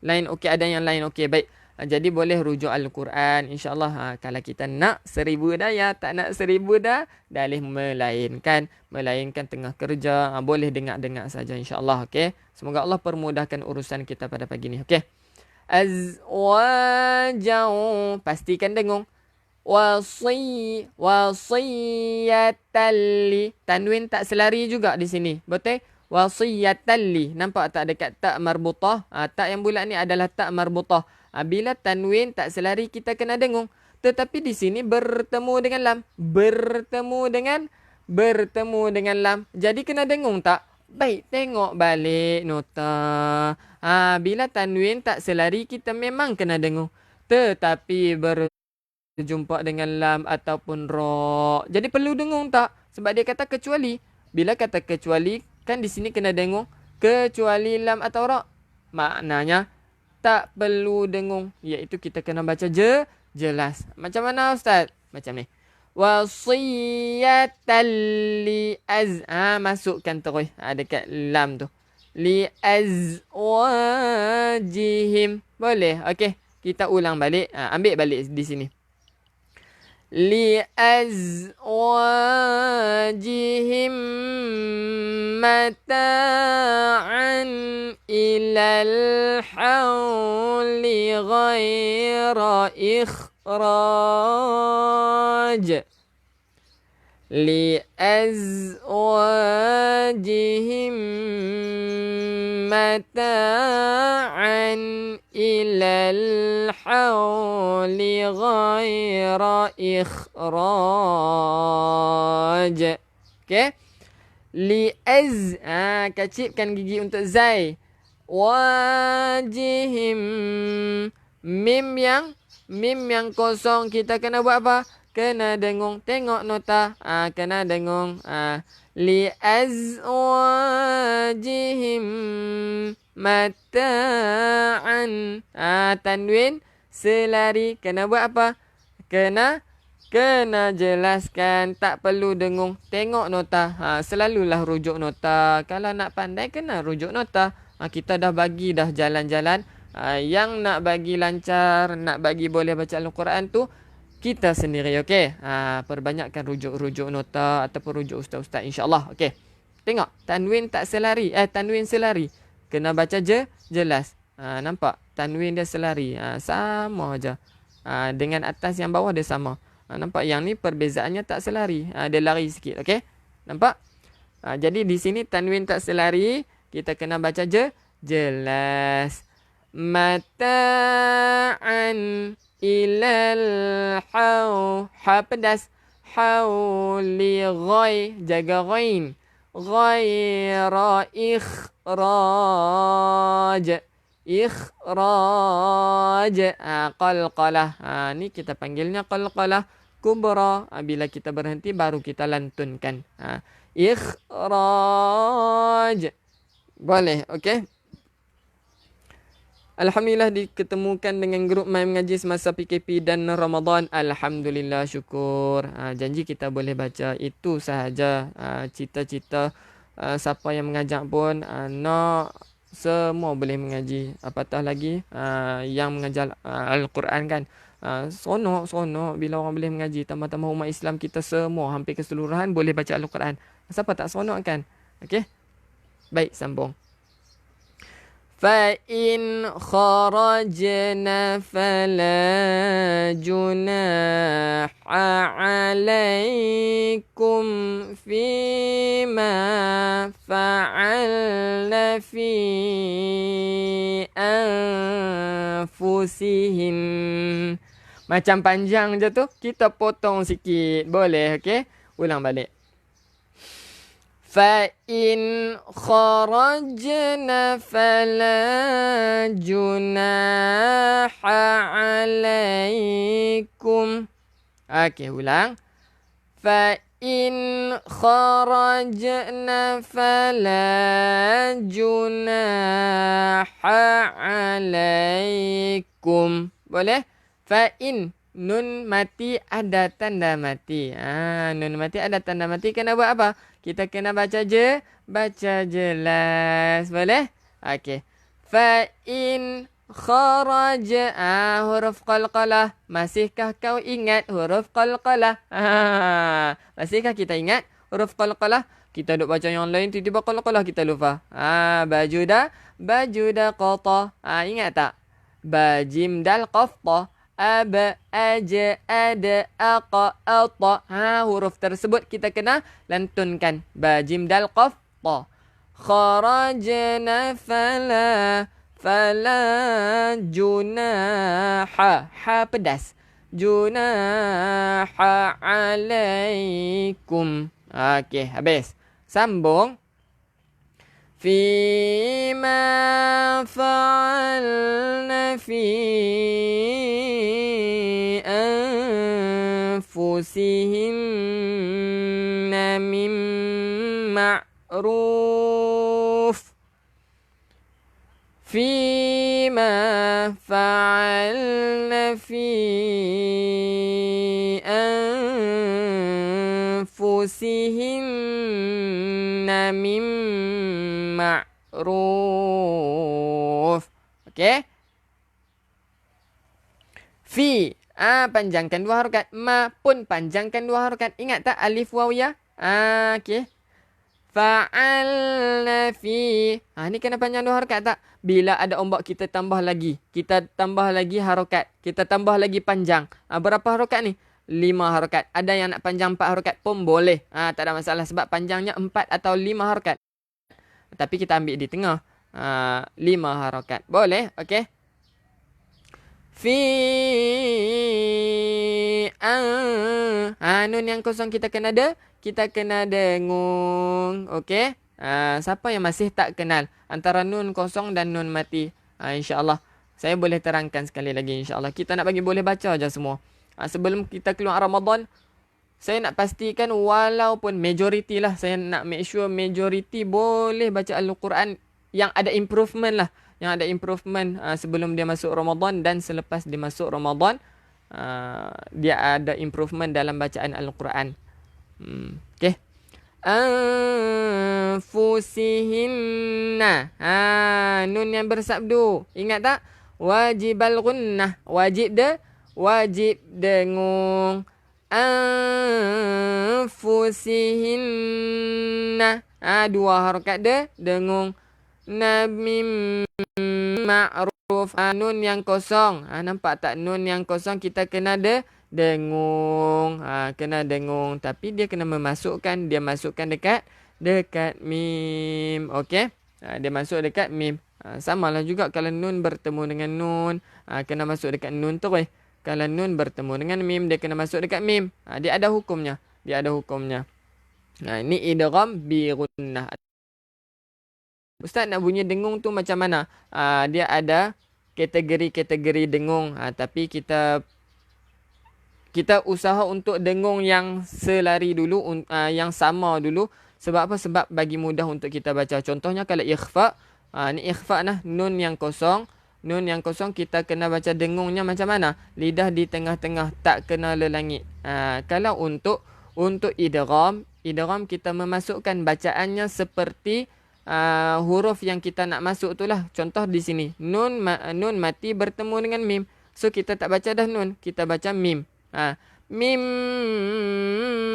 S1: Line okey. Ada yang lain okey. Baik. Jadi boleh rujuk Al-Quran. InsyaAllah. Kalau kita nak 1000 dah ya. Tak nak 1000 dah. Dalih melainkan. Melainkan tengah kerja. Boleh dengar-dengar saja, insyaAllah. Okey. Semoga Allah permudahkan urusan kita pada pagi ni. Okey. Azwajau. Pastikan dengung. Wasiyatalli. Tanwin tak selari juga di sini. Betul? Wasiyatalli. Nampak tak dekat tak marbutah? Tak yang bulat ni adalah tak marbutah. Bila tanwin tak selari kita kena dengung. Tetapi di sini bertemu dengan lam. Bertemu dengan lam. Jadi kena dengung tak? Baik, tengok balik nota. Bila tanwin tak selari, kita memang kena dengung. Tetapi berjumpa dengan lam ataupun ra. Jadi perlu dengung tak? Sebab dia kata kecuali. Bila kata kecuali, kan di sini kena dengung. Kecuali lam atau ra. Maknanya, tak perlu dengung. Iaitu kita kena baca jelas. Macam mana Ustaz? Macam ni. Wasiyatan masukkan terus dekat lam tu. Li azwajihim. Boleh. Okey. Kita ulang balik. Ambil balik di sini. Li azwajihim mata'an ilal hawli ghaira ikhraj. لأزواجهم متاعا إلى الحول غير إخراج. Okay. Kacipkan gigi untuk zai. Wajihim. Mim yang kosong kita kena buat apa? Kena dengung. Tengok nota. Kena dengung. Li azwajihim mata'an. Tanwin selari. Kena buat apa? Kena jelaskan. Tak perlu dengung. Tengok nota. Selalulah rujuk nota. Kalau nak pandai, kena rujuk nota. Kita dah bagi dah jalan-jalan. Yang nak bagi lancar, nak bagi boleh baca Al-Quran tu, kita sendiri, okey. Perbanyakkan rujuk-rujuk nota ataupun rujuk ustaz-ustaz, insya-Allah. Okey. Tengok, tanwin tak selari. Tanwin selari. Kena baca jelas. Nampak? Tanwin dia selari. Sama aja. Dengan atas yang bawah dia sama. Nampak? Yang ni perbezaannya tak selari. Dia lari sikit, okey? Nampak? Jadi di sini tanwin tak selari, kita kena baca jelas. Mata'an ilal ha pedas. Hauli ghai, jaga ghain. Ghaira ikhraj. Ikhraj. Qalqalah. Ni kita panggilnya qalqalah kubra. Bila kita berhenti baru kita lantunkan. Ikhraj. Boleh, okey? Alhamdulillah diketemukan dengan grup main mengaji semasa PKP dan Ramadan. Alhamdulillah, syukur. Janji kita boleh baca. Itu sahaja cita-cita siapa yang mengajak pun. Nak semua boleh mengaji. Apatah lagi yang mengajar Al-Quran kan. Seronok bila orang boleh mengaji. Tambah-tambah umat Islam kita semua hampir keseluruhan boleh baca Al-Quran. Siapa tak seronok kan? Okey? Baik, sambung. فَإِنْ خَرَجْنَا فَلَا جُنَاحَ عَلَيْكُمْ فِيمَا فَعَلْنَ فِي أَنفُسِهِنْ. Macam panjang je tu, kita potong sikit. Boleh, okey? Ulang balik. فَإِنْ خَرَجْنَا فَلَا جُنَاحَ عَلَيْكُمْ. Okey, ulang. فَإِنْ خَرَجْنَا فَلَا جُنَاحَ عَلَيْكُمْ. Boleh? فَإِنْ. Nun mati ada tanda mati. Nun mati ada tanda mati. Kena buat apa? Kita kena baca jelas. Boleh? Okey. Fa in kharaj. Huruf qalqalah. Masihkah kau ingat huruf qalqalah? Masihkah kita ingat huruf qalqalah? Kita duk baca yang lain, tiba-tiba qalqalah kita lupa. Baju dah qata. Ingat tak? Bajim dal qafta. Aba, aja, ada, aqa, ata. Huruf tersebut kita kena lantunkan. Bajim dal qaf, ta. Kharajna fala junaha. Ha pedas. Junaha alaikum. Okey, habis. Sambung. فيما فعلن في أنفسهن من معروف فيما فعلن في أنفسهن من معروف. Okey. Fi panjangkan dua harakat. Ma pun panjangkan dua harakat. Ingat tak alif waw ya? Okey. Fa'alna fi. Ni kena panjang dua harakat tak? Bila ada ombak kita tambah lagi. Kita tambah lagi harakat. Kita tambah lagi panjang. Berapa harakat ni? 5 harakat. Ada yang nak panjang 4 harakat pun boleh. Tak ada masalah sebab panjangnya 4 atau 5 harakat. Tapi kita ambil di tengah. 5 harakat. Boleh? Okey. Fi nun yang kosong kita kena dengung. Okey. Siapa yang masih tak kenal antara nun kosong dan nun mati? InsyaAllah saya boleh terangkan sekali lagi insyaAllah. Kita nak bagi boleh baca aja semua. Sebelum kita keluar Ramadan, saya nak pastikan walaupun majoriti lah, saya nak make sure majoriti boleh baca Al-Quran yang ada improvement lah. Yang ada improvement sebelum dia masuk Ramadan dan selepas dia masuk Ramadan, dia ada improvement dalam bacaan Al-Quran. Okay. Anfusihinna. Nun yang bersabdu. Ingat tak? Wajibal gunnah. Wajib dengung. Anfusihinna. 2 harakat dengung. Namim ma'ruf. Nun yang kosong. Nampak tak? Nun yang kosong kita kena dengung. Kena dengung. Tapi dia kena memasukkan. Dia masukkan dekat mim. Okey. Dia masuk dekat mim. Samalah juga kalau nun bertemu dengan nun. Kena masuk dekat nun tu. Kalau nun bertemu dengan mim, dia kena masuk dekat mim. Dia ada hukumnya. Ini idgham bi gunnah. Ustaz nak bunyi dengung tu macam mana? Dia ada kategori-kategori dengung. Tapi kita usaha untuk dengung yang selari dulu, yang sama dulu. Sebab apa? Sebab bagi mudah untuk kita baca. Contohnya kalau ikhfa. Ni ikhfa nah, nun yang kosong. Nun yang kosong kita kena baca dengungnya macam mana? Lidah di tengah-tengah, tak kena lelangit. Kalau untuk idgham kita memasukkan bacaannya seperti huruf yang kita nak masuk itulah. Contoh di sini, nun mati bertemu dengan mim. So kita tak baca dah nun, kita baca mim. Mim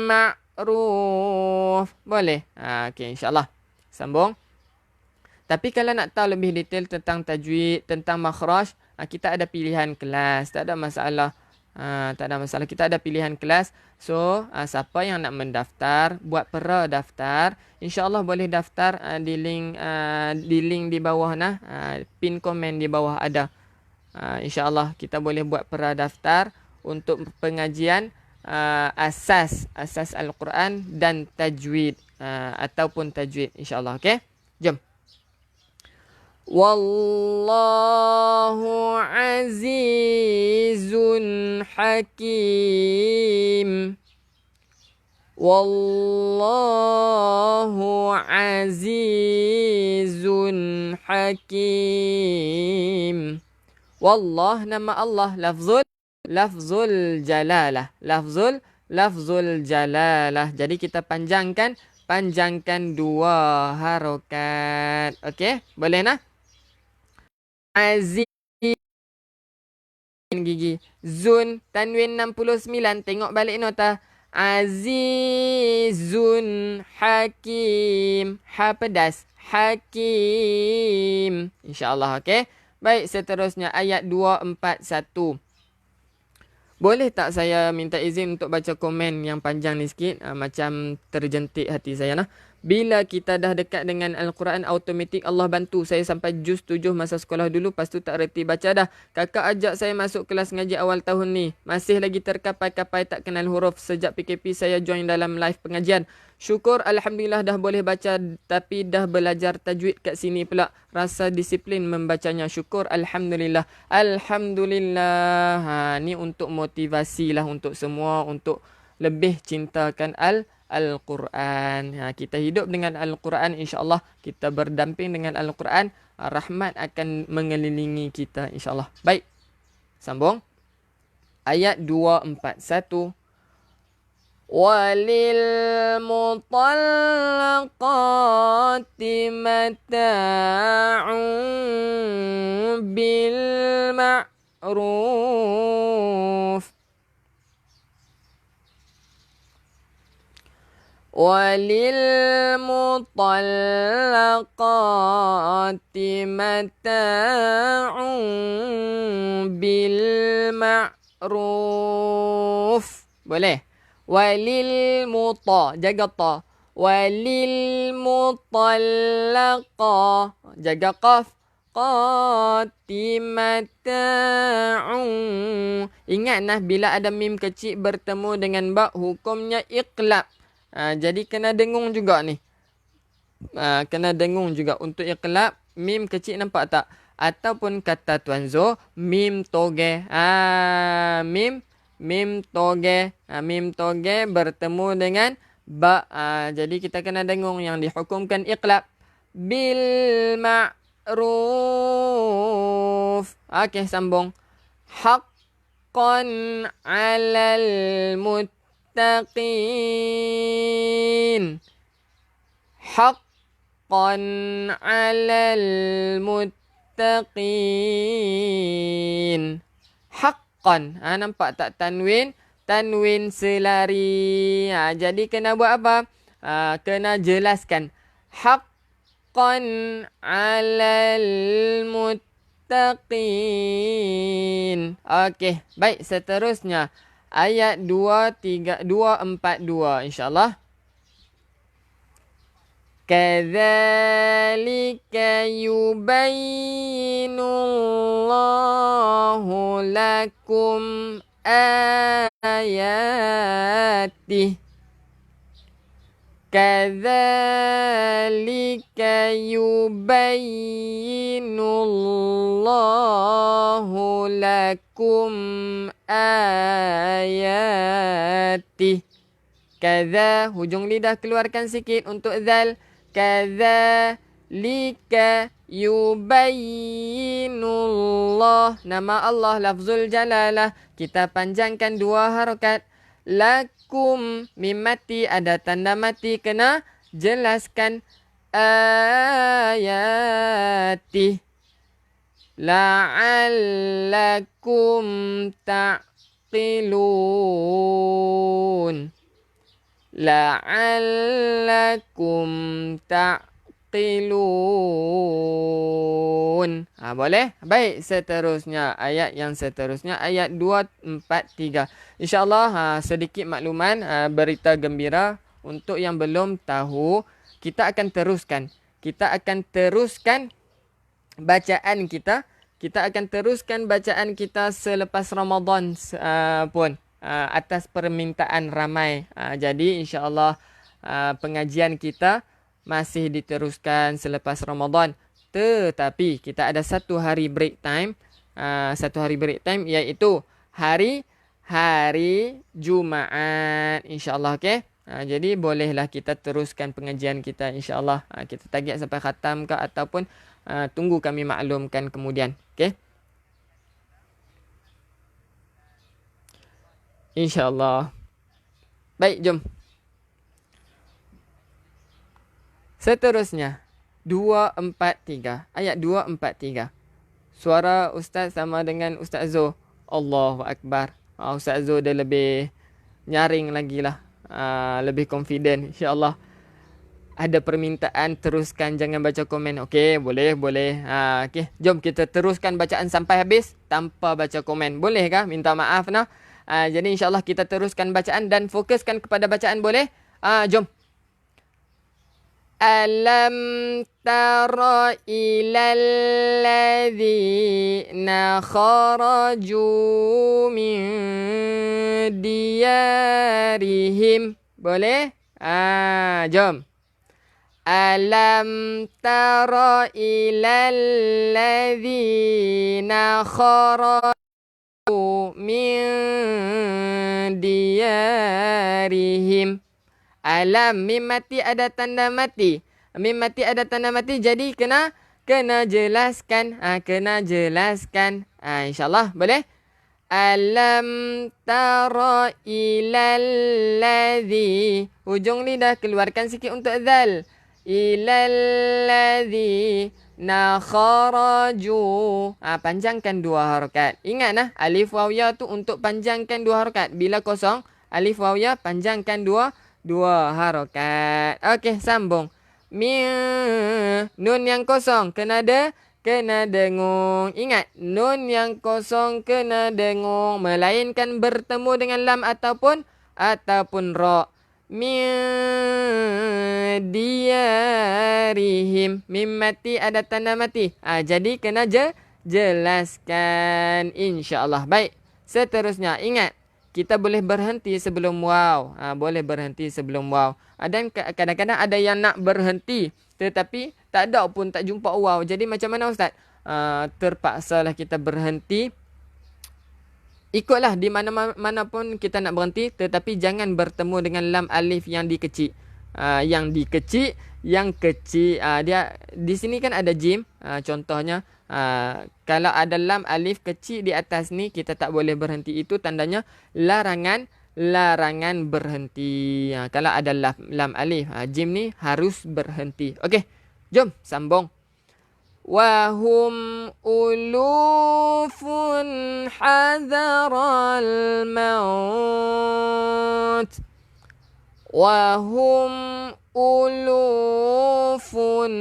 S1: ma'ruf. Boleh? Okey, insya-Allah. Sambung. Tapi kalau nak tahu lebih detail tentang tajwid, tentang makhraj, kita ada pilihan kelas. Tak ada masalah. Kita ada pilihan kelas. So, siapa yang nak mendaftar, buat daftar. InsyaAllah boleh daftar di link di bawah nah. Pin komen di bawah ada. InsyaAllah kita boleh buat daftar untuk pengajian asas Al-Quran dan tajwid. Ataupun tajwid. InsyaAllah. Okay? Jom. Wallahu azizun hakim. Wallahu azizun hakim. Wallah, nama Allah, lafzul jalalah. Lafzul jalalah. Jadi kita panjangkan 2 harokat. Okey, boleh nah? Aziz gigi. Zun tanwin 69. Tengok balik nota. Azizun hakim. Ha pedas. Hakim. InsyaAllah, okey. Baik, seterusnya ayat 241. Boleh tak saya minta izin untuk baca komen yang panjang ni sikit? Macam terjentik hati saya nah. Bila kita dah dekat dengan Al-Quran, automatik Allah bantu. Saya sampai juz 7 masa sekolah dulu, lepas tu tak reti baca dah. Kakak ajak saya masuk kelas ngaji awal tahun ni. Masih lagi terkapai-kapai tak kenal huruf. Sejak PKP saya join dalam live pengajian. Syukur Alhamdulillah dah boleh baca, tapi dah belajar tajwid kat sini pula. Rasa disiplin membacanya. Syukur Alhamdulillah. Alhamdulillah. Ni untuk motivasi lah untuk semua, untuk lebih cintakan Al-Quran. Kita hidup dengan Al-Quran, insya-Allah kita berdamping dengan Al-Quran, rahmat akan mengelilingi kita, insya-Allah. Baik. Sambung. Ayat 241. Walil mutallaqati mata'un bil ma'ruf. Walilmuطallaqati mata'un bil ma'ruf. Boleh? Walilmuta, jaga ta. Walilmutallaqa, jaga qaf. Qati mata'un. Ingat nah, bila ada mim kecil bertemu dengan ba, hukumnya iqlab. Jadi kena dengung juga ni. Kena dengung juga untuk iqlab. Mim kecil nampak tak? Ataupun kata Tuan Zo, mim toge. Mim toge. Mim toge bertemu dengan ba. Jadi kita kena dengung yang dihukumkan iqlab. Bil ma'ruf. Okey, sambung. Haqqan 'alal muttaqin. Haqqan 'alal muttaqin. Haqqan. Nampak tak tanwin? Tanwin selari. Jadi kena buat apa? Kena jelaskan. Haqqan 'alal muttaqin. Okey, baik, seterusnya ayat 242 insya-Allah. Kadzalika yubayyinullahu lakum ayatih. Kadzalika yubayyinullahu lakum ayatih. Kadza, hujung lidah keluarkan sikit untuk zal. Kadzalika yubayyinullah, nama Allah lafzul jalalah, kita panjangkan 2 harakat. Lakum, mim mati ada tanda mati, kena jelaskan ayati. La'allakum ta'qilun. La'allakum ta'qilun. Boleh? Baik, seterusnya. Ayat yang seterusnya. Ayat 243. InsyaAllah sedikit makluman, berita gembira. Untuk yang belum tahu, kita akan teruskan. Kita akan teruskan bacaan kita. Kita akan teruskan bacaan kita selepas Ramadan pun. Atas permintaan ramai. Jadi insya-Allah pengajian kita masih diteruskan selepas Ramadan. Tetapi kita ada 1 hari break time. 1 hari break time iaitu hari Jumaat, insya-Allah. Okey. Jadi bolehlah kita teruskan pengajian kita, insya-Allah. Kita target sampai khatam ke ataupun tunggu kami maklumkan kemudian. Okey. InsyaAllah. Baik, jom. Seterusnya. 243. Ayat 243. Suara Ustaz sama dengan Ustaz Zo. Allahu Akbar. Ustaz Zo dia lebih nyaring lagi lah. Lebih confident. InsyaAllah. Ada permintaan teruskan, jangan baca komen. Okey, boleh. Okey, jom kita teruskan bacaan sampai habis tanpa baca komen. Bolehkah? Minta maaf nah. Jadi insyaAllah kita teruskan bacaan dan fokuskan kepada bacaan, boleh? Jom. Alam tara ilal ladzina kharaju min diyarihim. Boleh? Jom. Alam tara ilal ladzina kharaju min diyarihim. Alam, mim mati ada tanda mati. Mim mati ada tanda mati, jadi kena jelaskan. Kena jelaskan. InsyaAllah boleh. Alam tara ilal ladzi. Hujung lidah keluarkan sikit untuk zal. Ilal ladzi na kharaju. Panjangkan 2 harakat. Ingat nah, alif waw ya tu untuk panjangkan 2 harakat. Bila kosong, alif waw ya panjangkan 2 harakat. Okey, sambung. Nun yang kosong kena dengung. Ingat, nun yang kosong kena dengung, melainkan bertemu dengan lam ataupun ra. Diyarihim. Mim mati ada tanda mati. Jadi kena jelaskan, insya-Allah. Baik. Seterusnya, ingat, kita boleh berhenti sebelum waw. Boleh berhenti sebelum waw. Dan kadang-kadang ada yang nak berhenti tetapi tak ada pun, tak jumpa waw. Jadi macam mana Ustaz? Terpaksalah kita berhenti. Ikutlah di mana-mana pun kita nak berhenti, tetapi jangan bertemu dengan lam alif yang dikecil. Yang kecil. Dia di sini kan ada jim. Contohnya, kalau ada lam alif kecil di atas ni, kita tak boleh berhenti. Itu tandanya larangan berhenti. Kalau ada lam alif, jim ni harus berhenti. Okey, jom sambung. Wahum ulufun hadaral maut. Wahum ulufun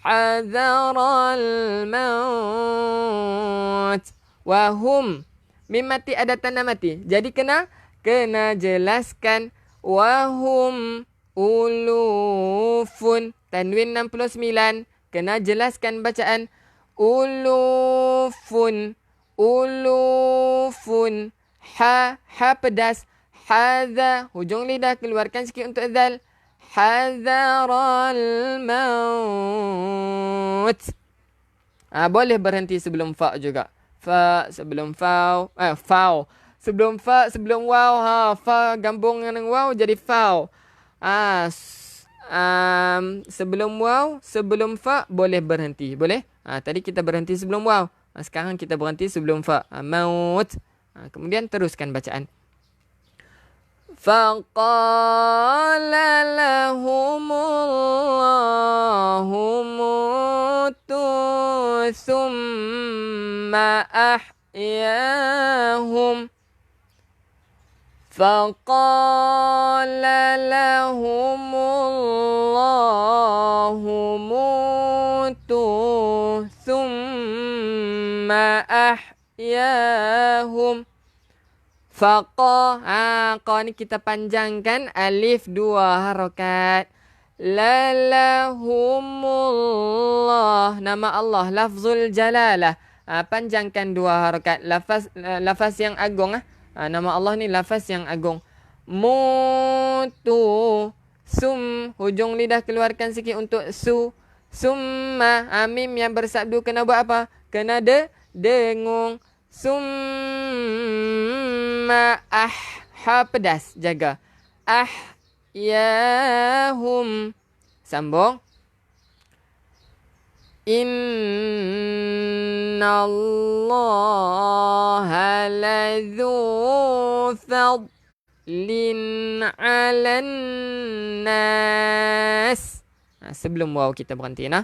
S1: hadaral maut. Wahum, mim mati ada tanda mati, jadi kena jelaskan. Wahum ulufun, tanwin 69, kena jelaskan bacaan. Ulufun. Ha pedas. Hadza, hujung lidah keluarkan sikit untuk zal. Hadaral maut. Boleh berhenti sebelum fa juga. Fa sebelum fa. Sebelum fa, sebelum waw. Fa gabung dengan waw jadi fa. Sebelum waw, sebelum fa boleh berhenti. Boleh? Tadi kita berhenti sebelum waw. Sekarang kita berhenti sebelum fa. Maut. Kemudian teruskan bacaan. Faqala lahumullahu mutu thumma ahyahum. Faqala lahumullahu mutu thumma ahyahum. Faqa. Qa ni kita panjangkan alif 2 harakat. Lalahumullah, nama Allah, lafzul jalalah. Panjangkan 2 harakat. Lafaz yang agung. Nama Allah ni lafaz yang agung. Mutu. Hujung lidah keluarkan sikit untuk su. Summa. Mim yang bersabdu kena buat apa? Kena dengung. Summa ha pedas, jaga. Yahum. Sambung. Innallaha ladzu fadlin 'alan nas. Sebelum waw kita berhenti nah.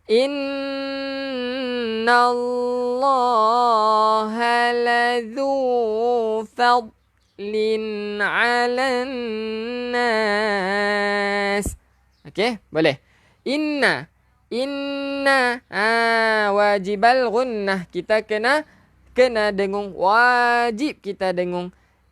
S1: Innallaha ladzu fadlin 'alan nas. Okey, boleh. Inna wajibal gunnah, kita kena dengung, wajib kita dengung.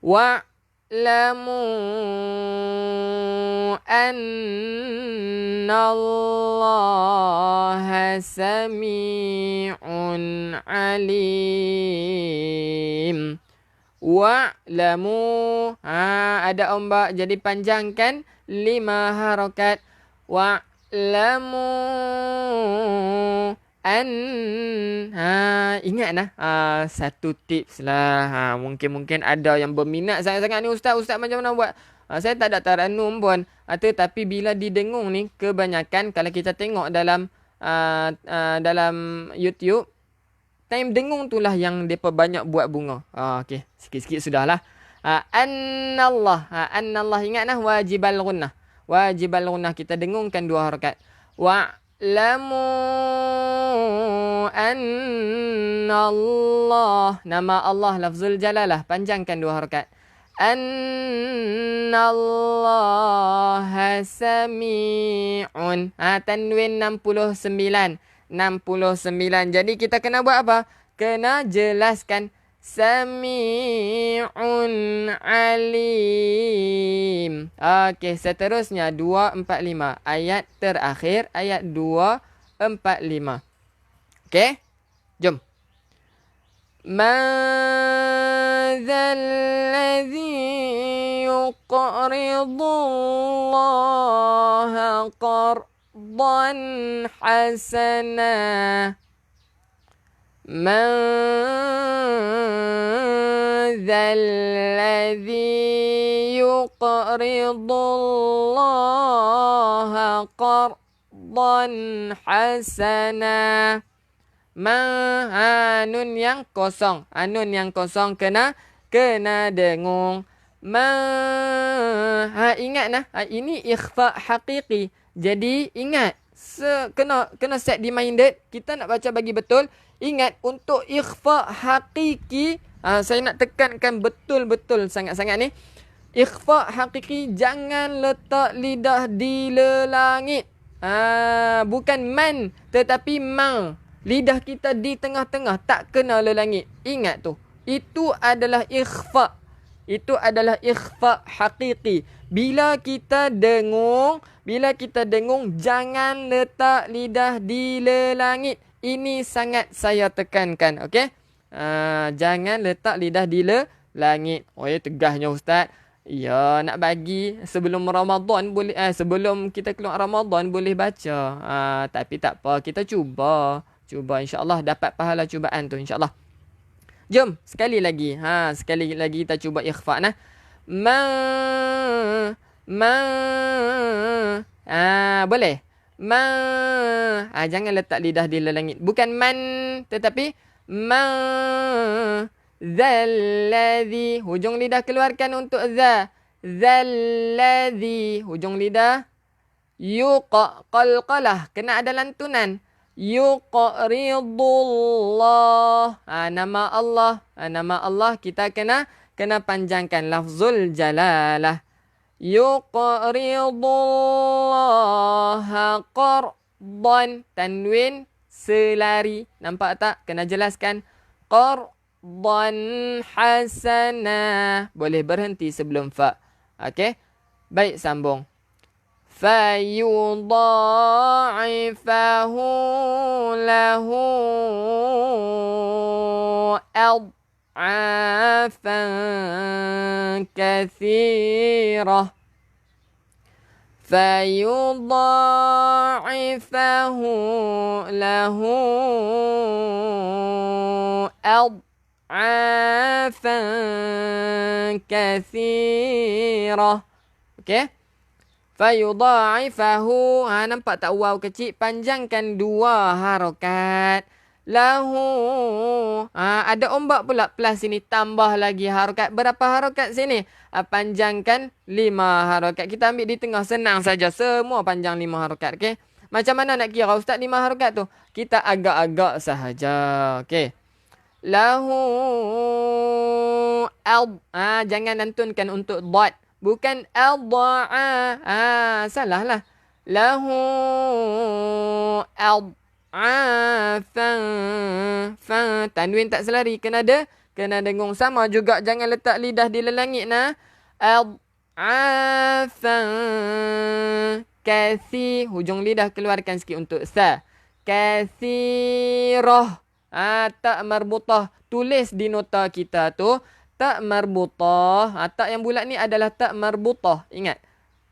S1: wa'lamu annallaha sami'un alim. Wa'lamu. Ada ombak jadi panjangkan 5 harakat. Wa'lamu an. Ingat nah. Satu tips lah. Mungkin ada yang berminat sangat-sangat ni, ustaz macam mana buat? Saya tak ada taranum pun. Tetapi bila didengung ni, kebanyakan kalau kita tengok dalam YouTube, time dengung itulah yang depa banyak buat bunga. Okey, sikit-sikit sudahlah. Annallah ingat nah, wajibal gunnah. Wajibal gunnah kita dengungkan 2 harakat. Wa'lamu annallah, nama Allah lafzul jalalah, panjangkan 2 harakat. Annallaha sami'un. Tanwin 69. Jadi kita kena buat apa? Kena jelaskan sami'un alim. Okey, seterusnya 245. Ayat terakhir, ayat 245. Okey, jom. Madzalladzi yuqridullaha qardan hasana. Madzalladzi yuqridullaha qardan hasana. Nun yang kosong. Nun yang kosong kena dengung. Ingat nah. Ini ikhfa hakiki. Jadi ingat. Kena set di minded. Kita nak baca bagi betul. Ingat untuk ikhfa hakiki. Saya nak tekankan betul-betul sangat-sangat ni. Ikhfa hakiki, jangan letak lidah di lelangit. Bukan man, tetapi mang. Lidah kita di tengah-tengah, tak kena lelangit. Ingat tu. Itu adalah ikhfa. Itu adalah ikhfa hakiki. Bila kita dengung, jangan letak lidah di lelangit. Ini sangat saya tekankan, okey? Jangan letak lidah di lelangit. Tegahnya ustaz. Ya, nak bagi sebelum Ramadan boleh, sebelum kita keluar Ramadan boleh baca. Tapi tak apa, kita cuba insya-Allah dapat pahala cubaan tu insya-Allah. Jom sekali lagi. Sekali lagi kita cuba ikhfa nah. Boleh. Jangan letak lidah di lelangit. Bukan man, tetapi zalladzi. Hujung lidah keluarkan untuk za. Zalladzi. Hujung lidah qalqalah. Kena ada lantunan. Yuqridullah. Nama Allah. Nama Allah kita kena panjangkan lafzul jalalah. Yuqridullaha qardan. Tanwin selari. Nampak tak? Kena jelaskan. Qardan hasanah. Boleh berhenti sebelum fa. Okey? Baik, sambung. فَيُضَاعِفَهُ لَهُ أَضْعَافًا كَثِيرَةً. فَيُضَاعِفَهُ لَهُ أَضْعَافًا كَثِيرَةً. Okey? Fayudha'ifahu. Nampak tak waw kecil? Panjangkan 2 harakat. Lahu. Ada ombak pula plus sini. Tambah lagi harakat. Berapa harakat sini? Panjangkan 5 harakat. Kita ambil di tengah. Senang saja. Semua panjang 5 harakat. Okay? Macam mana nak kira ustaz 5 harakat tu? Kita agak-agak sahaja. Okay. Lahu. Jangan lantunkan untuk dot. Bukan al-da'a. Salah lah. Lahu al-afan. Tanwin tak selari. Kena ada Kena dengung sama juga. Jangan letak lidah di lelangit nah. Ad'afan. Kasi. Hujung lidah keluarkan sikit untuk sa. Kathirah. Tak marbutah. Tulis di nota kita tu. Tak marbutah. Tak yang bulat ni adalah tak marbutah. Ingat.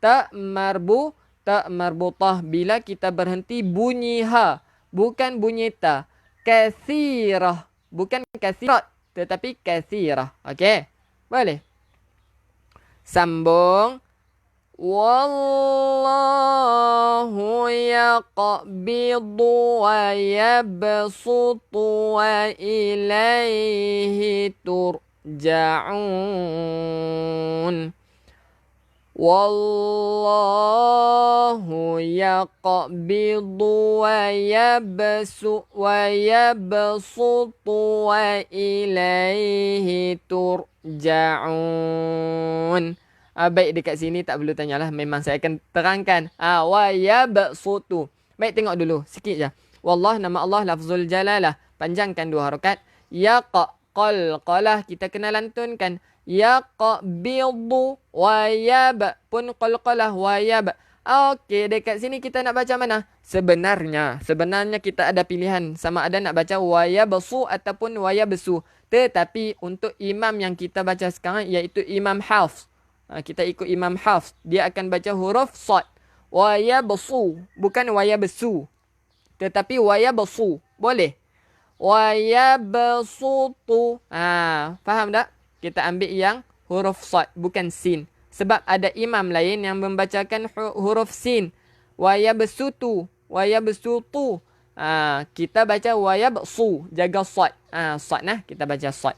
S1: Tak marbutah. Bila kita berhenti bunyi ha. Bukan bunyi ta. Kathirah. Bukan kathirat. Tetapi kathirah. Okey. Boleh. Sambung. Wallahu yaqbidu wa yabsutu wa ilaihi turja'un. Wallahu yaqbidu wa yabsutu wa ilaihi turja'un. Baik, dekat sini tak perlu tanyalah. Memang saya akan terangkan. Wa yabsutu. Baik, tengok dulu. Sikit je. Wallah, nama Allah, lafzul jalalah. Panjangkan 2 harakat. Qalqalah. Kita kena lantunkan. Yaqbidu wa yab. Pun qalqalah wa yab. Okey, dekat sini kita nak baca mana? Sebenarnya kita ada pilihan. Sama ada nak baca wa yabsu ataupun wa yabsu. Tetapi untuk imam yang kita baca sekarang, iaitu Imam Hafs. Kita ikut Imam Hafs. Dia akan baca huruf sad. Wa yabsu. Bukan wa yabsu. Tetapi wa yabsu. Boleh. Wa yabsutu. Faham tak? Kita ambil yang huruf sad. Bukan sin. Sebab ada imam lain yang membacakan huruf sin. Wa yabsutu. Wa yabsutu. Kita baca wa yabsu. Jaga sad. Sad nah. Kita baca sad.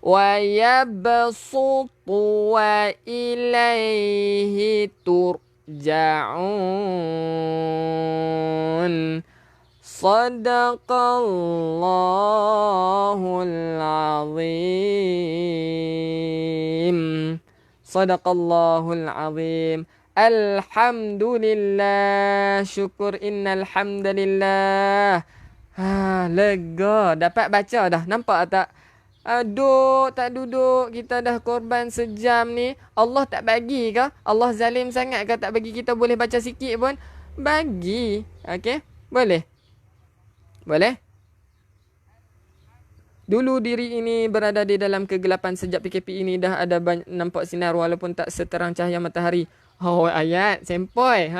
S1: Wa yabsutu wa ilaihi turja'un. Sadaqallahul azim. Sadaqallahul azim. Alhamdulillah. Syukur innal hamdalillah. Lega. Dapat baca dah. Nampak tak? Tak duduk. Kita dah korban sejam ni. Allah tak bagi ke? Allah zalim sangat ke tak bagi kita boleh baca sikit pun? Bagi. Okey? Boleh? Boleh? Dulu diri ini berada di dalam kegelapan. Sejak PKP ini dah ada nampak sinar walaupun tak seterang cahaya matahari. Ayat. Sempoi.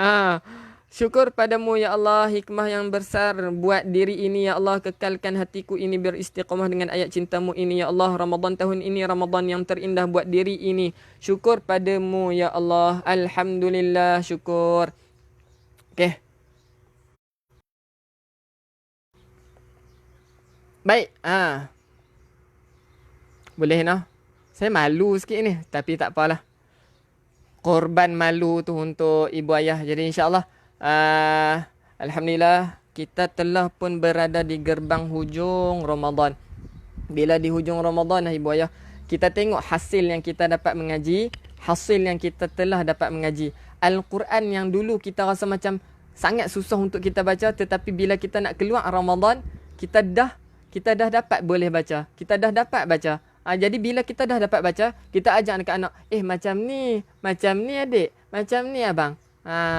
S1: Syukur padamu ya Allah, hikmah yang besar buat diri ini ya Allah, kekalkan hatiku ini beristiqamah dengan ayat cintamu ini ya Allah. Ramadan tahun ini Ramadan yang terindah buat diri ini. Syukur padamu ya Allah. Alhamdulillah, syukur. Okey. Baik. Boleh nah. Saya malu sikit ni, tapi tak apalah. Korban malu tu untuk ibu ayah. Jadi insya-Allah Alhamdulillah kita telah pun berada di gerbang hujung Ramadan. Bila di hujung Ramadan ibu ayah, kita tengok hasil yang kita dapat mengaji, hasil yang kita telah dapat mengaji. Al-Quran yang dulu kita rasa macam sangat susah untuk kita baca, tetapi bila kita nak keluar Ramadan, kita dah dapat boleh baca. Kita dah dapat baca. Jadi bila kita dah dapat baca, kita ajak dekat anak, macam ni adik, macam ni abang.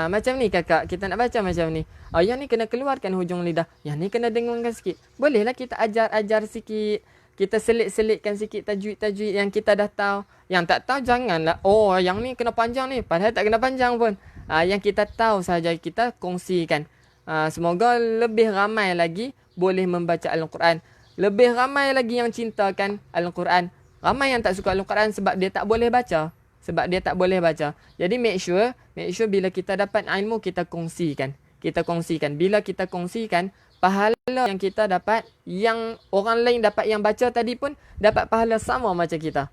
S1: Macam ni kakak, kita nak baca macam ni. Yang ni kena keluarkan hujung lidah. Yang ni kena dengungkan sikit. Bolehlah kita ajar sikit. Kita selit-selitkan sikit tajwid-tajwid yang kita dah tahu. Yang tak tahu janganlah. Yang ni kena panjang ni. Padahal tak kena panjang pun. Yang kita tahu sahaja kita kongsikan. Semoga lebih ramai lagi boleh membaca Al-Quran. Lebih ramai lagi yang cintakan Al-Quran. Ramai yang tak suka Al-Quran sebab dia tak boleh baca. Jadi make sure bila kita dapat ilmu, kita kongsikan. Bila kita kongsikan, pahala yang kita dapat, yang orang lain dapat yang baca tadi pun dapat pahala sama macam kita.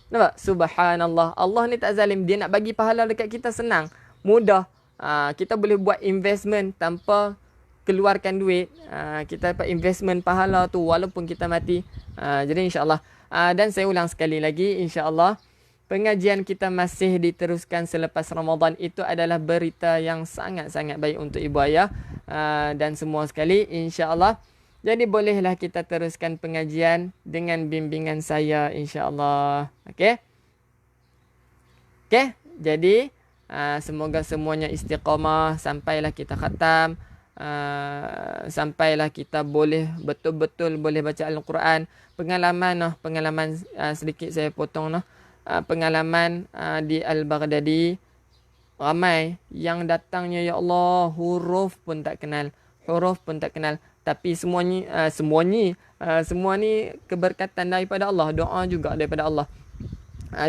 S1: Nampak? Subhanallah. Allah ni tak zalim. Dia nak bagi pahala dekat kita senang. Mudah. Kita boleh buat investment tanpa keluarkan duit. Kita dapat investment pahala tu walaupun kita mati. Jadi insyaAllah. Dan saya ulang sekali lagi, insyaAllah. Pengajian kita masih diteruskan selepas Ramadan. Itu adalah berita yang sangat-sangat baik untuk ibu ayah dan semua sekali, insya-Allah. Jadi bolehlah kita teruskan pengajian dengan bimbingan saya insya-Allah. Okey? Okey? Jadi semoga semuanya istiqamah sampailah kita khatam. Sampailah kita boleh betul-betul boleh baca Al-Quran. Pengalaman sedikit saya potong pengalaman di Al-Baghdadi, ramai yang datangnya ya Allah huruf pun tak kenal, tapi semua ni keberkatan daripada Allah, doa juga daripada Allah.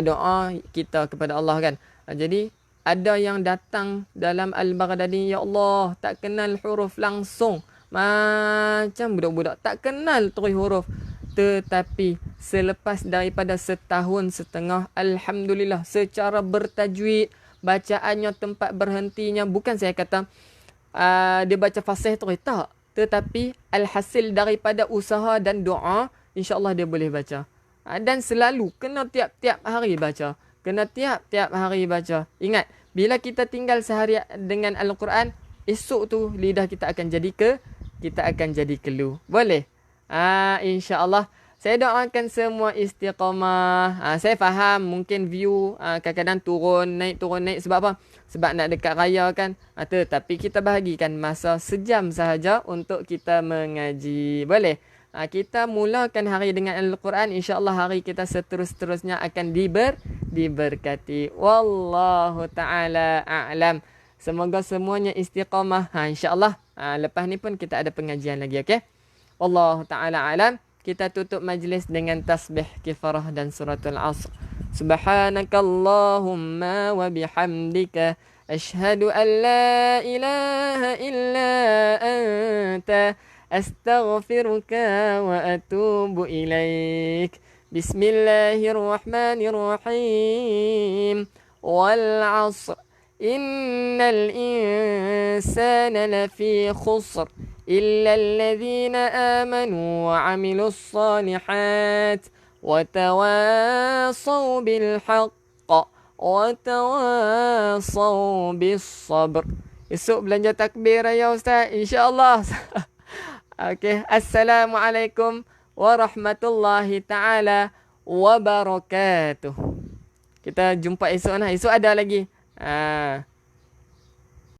S1: Doa kita kepada Allah kan. Jadi ada yang datang dalam Al-Baghdadi, ya Allah, tak kenal huruf langsung. Macam budak-budak tak kenal terus huruf. Tetapi selepas daripada setahun setengah, alhamdulillah, secara bertajwid, bacaannya, tempat berhentinya, bukan saya kata dia baca fasih terus, tak. Tetapi alhasil daripada usaha dan doa, insya-Allah dia boleh baca. Dan selalu kena tiap-tiap hari baca. Ingat, bila kita tinggal sehari dengan Al-Quran, esok tu lidah kita akan jadi kelu. Boleh? Insya-Allah. Saya doakan semua istiqamah. Saya faham mungkin view kadang-kadang turun naik. Sebab apa? Sebab nak dekat raya kan. Tetapi kita bahagikan masa sejam sahaja untuk kita mengaji. Boleh? Kita mulakan hari dengan Al-Quran. InsyaAllah hari kita seterusnya akan diberkati. Wallahu ta'ala a'lam. Semoga semuanya istiqamah. InsyaAllah. Lepas ni pun kita ada pengajian lagi. Okay? Wallahu ta'ala a'lam. Kita tutup majlis dengan tasbih kifarah dan suratul asr. Subhanakallahumma wa bihamdika ashhadu an la ilaha illa anta astaghfiruka wa atubu ilaik. Bismillahirrahmanirrahim. Wal asr. Innal insana lafi khusr. إلا الذين آمنوا وعملوا الصالحات وتواصوا بالحق وتواصوا بالصبر. Esok belanja takbir ya Ustaz, insya-Allah. Okey, assalamualaikum warahmatullahi taala wabarakatuh. Kita jumpa esok Esok ada lagi.